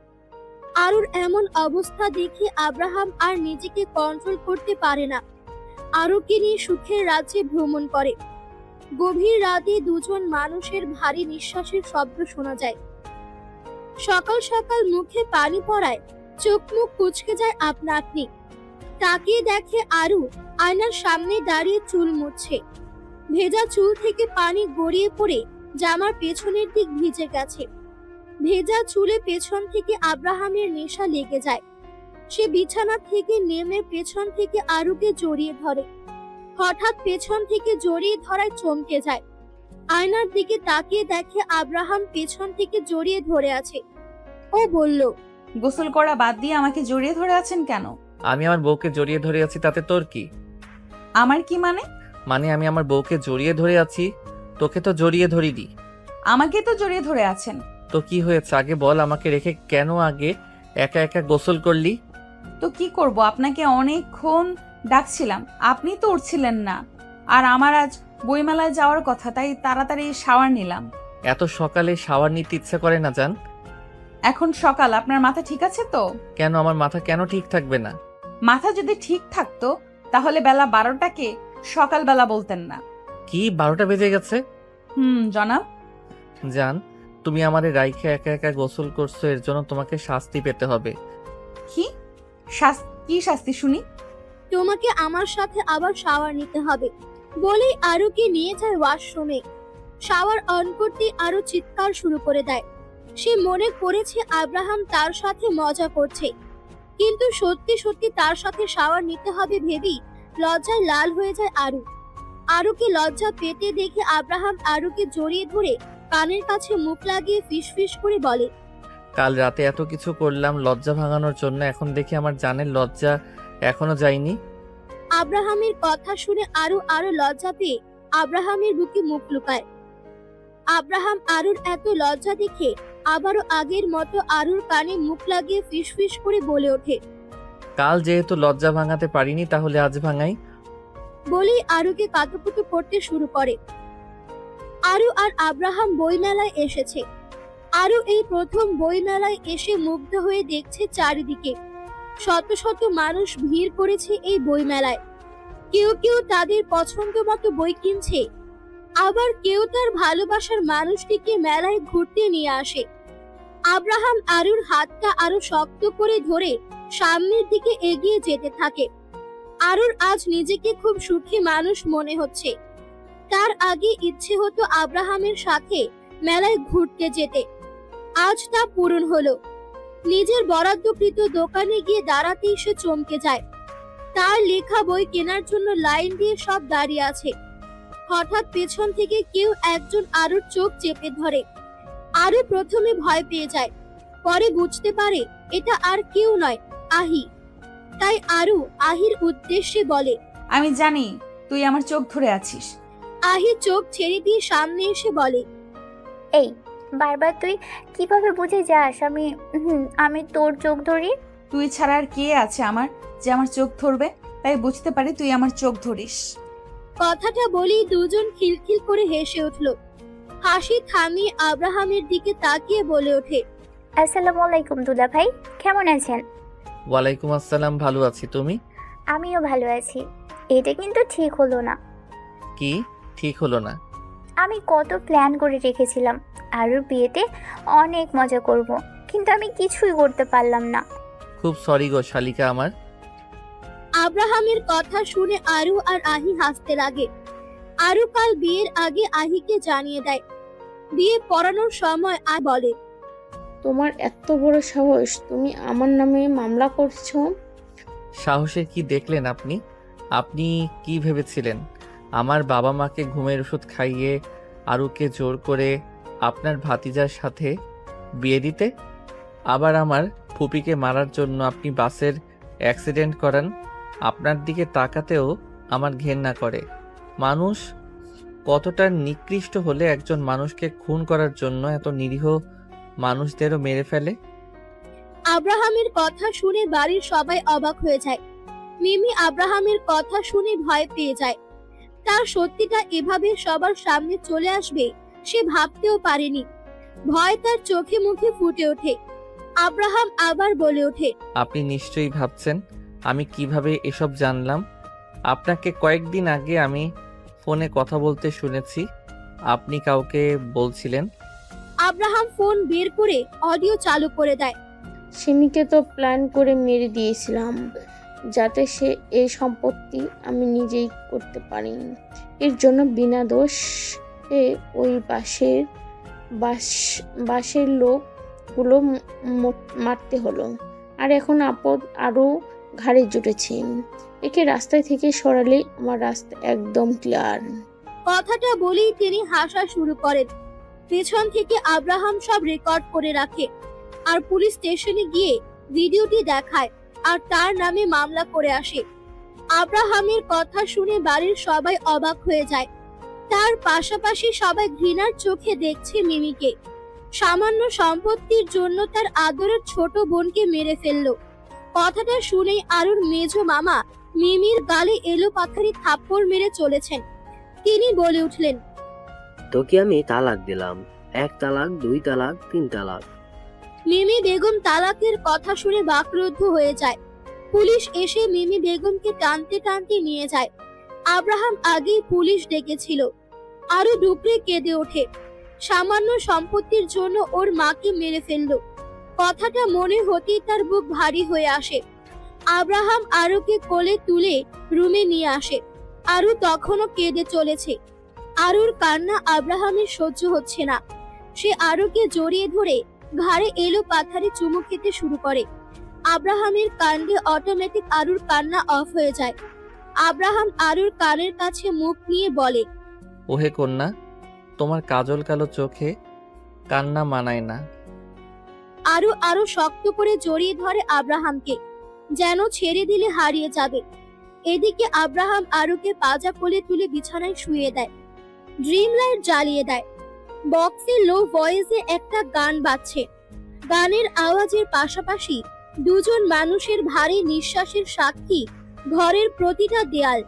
আরুর এমন অবস্থা দেখে আব্রাহাম আর নিজেকে কন্ট্রোল করতে পারে না। আরুকে নিয়ে সুখের রাজ্যে ভ্রমণ করে। গভীর রাতে দুজন মানুষের ভারী নিঃশ্বাসের শব্দ শোনা যায়। সকাল সকাল মুখে পানি পড়ায় চোখ মুখ কুঁচকে যায় আপনা আপনি। তাকিয়ে দেখে আরু আয়নার সামনে দাঁড়িয়ে চুল মুছছে। ভেজা চুল থেকে পানি গড়িয়ে পড়ে জামার পেছনের দিক ভিজে গেছে। ভেজা চুলে পেছন থেকে আব্রাহামের নেশা লেগে যায়। সে বিছানা থেকে নেমে পেছন থেকে আরুকে জড়িয়ে ধরে। হঠাৎ পেছন থেকে জড়িয়ে ধরায় চমকে যায়। আয়নার দিকে তাকিয়ে দেখে আব্রাহাম পেছন থেকে জড়িয়ে ধরে আছে। ও বলল, গোসল করা বাদ দিয়ে আমাকে জড়িয়ে ধরে আছেন কেন? আমি আমার বউকে জড়িয়ে ধরে আছি, তাতে তোর কি? আমার কি মানে? মানে আমি আমার বউকে জড়িয়ে ধরে আছি, তোকে তো জড়িয়ে ধরিনি। আমাকে তো জড়িয়ে ধরে আছেন। তো কি হয়েছে আগে বল, আমাকে রেখে কেন আগে একা একা গোসল করলি? তো কি করব, আপনাকে অনেকক্ষণ ডাকছিলাম, আপনি তো উঠছিলেন না। আর আমার আজ বইমেলায় যাওয়ার কথা, তাই তাড়াতাড়ি শাওয়ার নিলাম। এত সকালে শাওয়ার নিতে ইচ্ছা করে না জান? এখন সকাল, আপনার মাথা ঠিক আছে তো? কেন, আমার মাথা কেন ঠিক থাকবে না? মাথা যদি ঠিক থাকতো তাহলে বেলা 12টাকে সকালবেলা বলতেন না। কি 12টা বেজে গেছে? জনাব। জান, তুমি আমারে রাইখে একা একা গোসল করছো, এর জন্য তোমাকে শাস্তি পেতে হবে। কি শাস্তি শুনি? তোমাকে আমার সাথে আবার শাওয়ার নিতে হবে বলেই আরুকে নিয়ে যায় ওয়াশরুমে। শাওয়ার অন করতে আরু চিৎকার শুরু করে দেয়। সে মনে করেছে আব্রাহাম তার সাথে মজা করছে, কিন্তু সত্যি সত্যি তার সাথে শাওয়ার নিতে হবে ভেবেই লজ্জায় লাল হয়ে যায় আরু। আরুকে লজ্জা পেতে দেখে আব্রাহাম আরুকে জড়িয়ে ধরে কানের কাছে মুখ লাগিয়ে ফিসফিস করে বলে, কাল রাতে এত কিছু করলাম লজ্জা ভাঙানোর জন্য, এখন দেখি আমার জানের লজ্জা এখনো যায়নি। আব্রাহামের কথা শুনে আরো লজ্জা পেয়ে আব্রাহামের বুকে মুখ লুকায়। আব্রাহাম আরুর এত লজ্জা দেখে আবারও আগের মতো আরুর কানে মুখ লাগিয়ে ফিসফিস করে বলে ওঠে, কাল যেহেতু লজ্জা ভাঙাতে পারিনি, তাহলে আজ ভাঙাই। বলেই আরুকে কাতুকুতু করতে শুরু করে। আরু আর আব্রাহাম বইমেলায় এসেছে। আরু এই প্রথম বইমেলায় এসে মুগ্ধ হয়ে দেখছে চারিদিকে শত শত মানুষ ভিড় করেছে এই বইমেলায়। কেউ কেউ তাদের পছন্দ মতো বই কিনছে, আবার কেউ তার ভালোবাসার মানুষটিকে মেলায় ঘুরতে নিয়ে আসে। আব্রাহাম আরুর হাতটা আরো শক্ত করে ধরে সামনের দিকে এগিয়ে যেতে থাকে। আরুর আজ নিজেকে খুব সুখী মানুষ মনে হচ্ছে। তার আগে ইচ্ছে হতো আব্রাহামের সাথে মেলায় ঘুরতে যেতে, আজ তা পূরণ হলো। নিজের বরাদ্দকৃত দোকানে গিয়ে দাঁড়াতেই সে চমকে যায়। তার লেখা বই কেনার জন্য লাইন দিয়ে সব দাঁড়িয়ে আছে। হঠাৎ পেছন থেকে কেউ একজন আরুর চোখ চেপে ধরে। আরু প্রথমে ভয় পেয়ে যায়, পরে বুঝতে পারে এটা আর কেউ নয়, আহি। তাই আরু আহির উদ্দেশ্যে বলে, আমি জানি তুই আমার চোখ ধরে আছিস। আহি চোখ ছেড়ে দিয়ে সামনে এসে বলে, এই বারবার তুই কিভাবে বুঝে যাস আমি তোর চোখ ধরি? তুই ছাড়া আর কে আছে আমার যে আমার চোখ ধরবে? তাই বুঝতে পারি তুই আমার চোখ ধরিস। কথাটা বলেই দুজন খিলখিল করে হেসে উঠল। হাসি থামিয়ে আব্রাহামের দিকে তাকিয়ে বলে ওঠে, আসসালামু আলাইকুম দুলা ভাই, কেমন আছেন? ওয়ালাইকুম আসসালাম, ভালো আছি। তুমি? আমিও ভালো আছি। এটা কিন্তু ঠিক হলো না। কি ঠিক হলো না? আমি কত প্ল্যান করে রেখেছিলাম আরুর বিয়েতে অনেক মজা করব, কিন্তু আমি কিছুই করতে পারলাম না। খুব সরি গো শালিকা আমার। আব্রাহামের কথা শুনে আরু আর আহি হাসতে লাগে। আরু কাল বিয়ের আগে আহিকে জানিয়ে দেয়। বিয়ে পড়ানোর সময় বলে, তোমার এত বড় সাহস, তুমি আমার নামে মামলা করছো? সাহসের কি দেখলেন আপনি? আপনি কি ভেবেছিলেন আমার বাবা মাকে ঘুমের ওষুধ খাইয়ে আরুকে জোর করে আপনার ভাতিজার সাথে বিয়ে দিতে? আবার আমার ফুপিকে মারার জন্য আপনি বাসের অ্যাক্সিডেন্ট করান। আপনার দিকে তাকাতেও আমার ঘেন্না করে। মানুষ কতটা নিকৃষ্ট হলে একজন মানুষকে খুন করার জন্য এত নিরীহ মানুষদেরও মেরে ফেলে। আব্রাহামের কথা শুনে বাড়ির সবাই অবাক হয়ে যায়। মিমি আব্রাহামের কথা শুনে ভয় পেয়ে যায়। তার সত্যিটা এভাবে সবার সামনে চলে আসবে সে ভাবতেও পারেনি। ভয় তার চোখে মুখে ফুটে ওঠে। আব্রাহাম আবার বলে ওঠে, আপনি নিশ্চয়ই ভাবছেন আমি কিভাবে এসব জানলাম। আপনাকে কয়েকদিন আগে আমি ফোনে কথা বলতে শুনেছি, আপনি কাউকে বলছিলেন। আব্রাহাম ফোন বের করে অডিও চালু করে দেয়। সিমিকে তো প্ল্যান করে মেরে দিয়েছিলাম যাতে সে এই সম্পত্তি আমি নিজেই করতে পারি। এর জন্য বিনা দোষে ওই বাসের লোকগুলো মারতে হলো। আর এখন আপদ আরও ঘাড়ে জুটেছে। একে রাস্তায় থেকে সরালে আমার রাস্তা একদম ক্লিয়ার। কথাটা বলেই তিনি হাসা শুরু করেন। পেছন থেকে আব্রাহাম সব রেকর্ড করে রাখে আর পুলিশ স্টেশনে গিয়ে ভিডিওটি দেখায় আর তার নামে মামলা করে আসে। আব্রাহামের কথা শুনে বাড়ির সবাই অবাক হয়ে যায়। তার পাশাপাশি সবাই ঘৃণার চোখে দেখছে মিমিকে। সামান্য সম্পত্তির জন্য তার আদরের ছোট বোনকে মেরে ফেললো। কথাটা শুনেই আরুর মেজো মামা মিমির গালে এলো পাথারি থাপ্পড় মেরে চলেছেন। তিনি বলে উঠলেন, তোকে আমি তালাক দিলাম, 1 তালাক, 2 তালাক, 3 তালাক। মিমি বেগম তালাকের কথা শুনে বাকরুদ্ধ হয়ে যায়। পুলিশ এসে মিমি বেগমকে টানতে টানতে নিয়ে যায়। আব্রাহাম আগেই পুলিশ ডেকেছিল। আরো ডুকরে কেঁদে ওঠে। সামান্য সম্পত্তির জন্য ওর মাকে মেরে ফেললো। কথাটা মনে হতেই তার বুক ভারী হয়ে আসে। আব্রাহাম আরুকে কোলে তুলে রুমে নিয়ে আসে। আরু তখনও কেঁদে চলেছে। আরুর কান্না আব্রাহামের সহ্য হচ্ছে না। সে আরুকে জড়িয়ে ধরে ঘাড়ে এলো পাথারে চুমু খেতে শুরু করে। আব্রাহামের কাণ্ডে অটোমেটিক আরুর কান্না অফ হয়ে যায়। আব্রাহাম আরুর কানের কাছে মুখ নিয়ে বলে, ওহে কন্যা, তোমার কাজল কালো চোখে কান্না মানায় না। আরো শক্ত করে জড়িয়ে ধরে আব্রাহামকে, যেন ছেড়ে দিলে হারিয়ে যাবে। এদিকে আব্রাহাম আরুকে পাজা কোলে তুলে বিছানায় শুয়ে দেয়। ড্রিম লাইট জ্বালিয়ে দেয়। বক্সে লো ভয়েসে একটা গান বাজছে। গানের আওয়াজের পাশাপাশি দুজন মানুষের ভারী নিঃশ্বাসের সাক্ষী ঘরের প্রতিটা দেয়াল।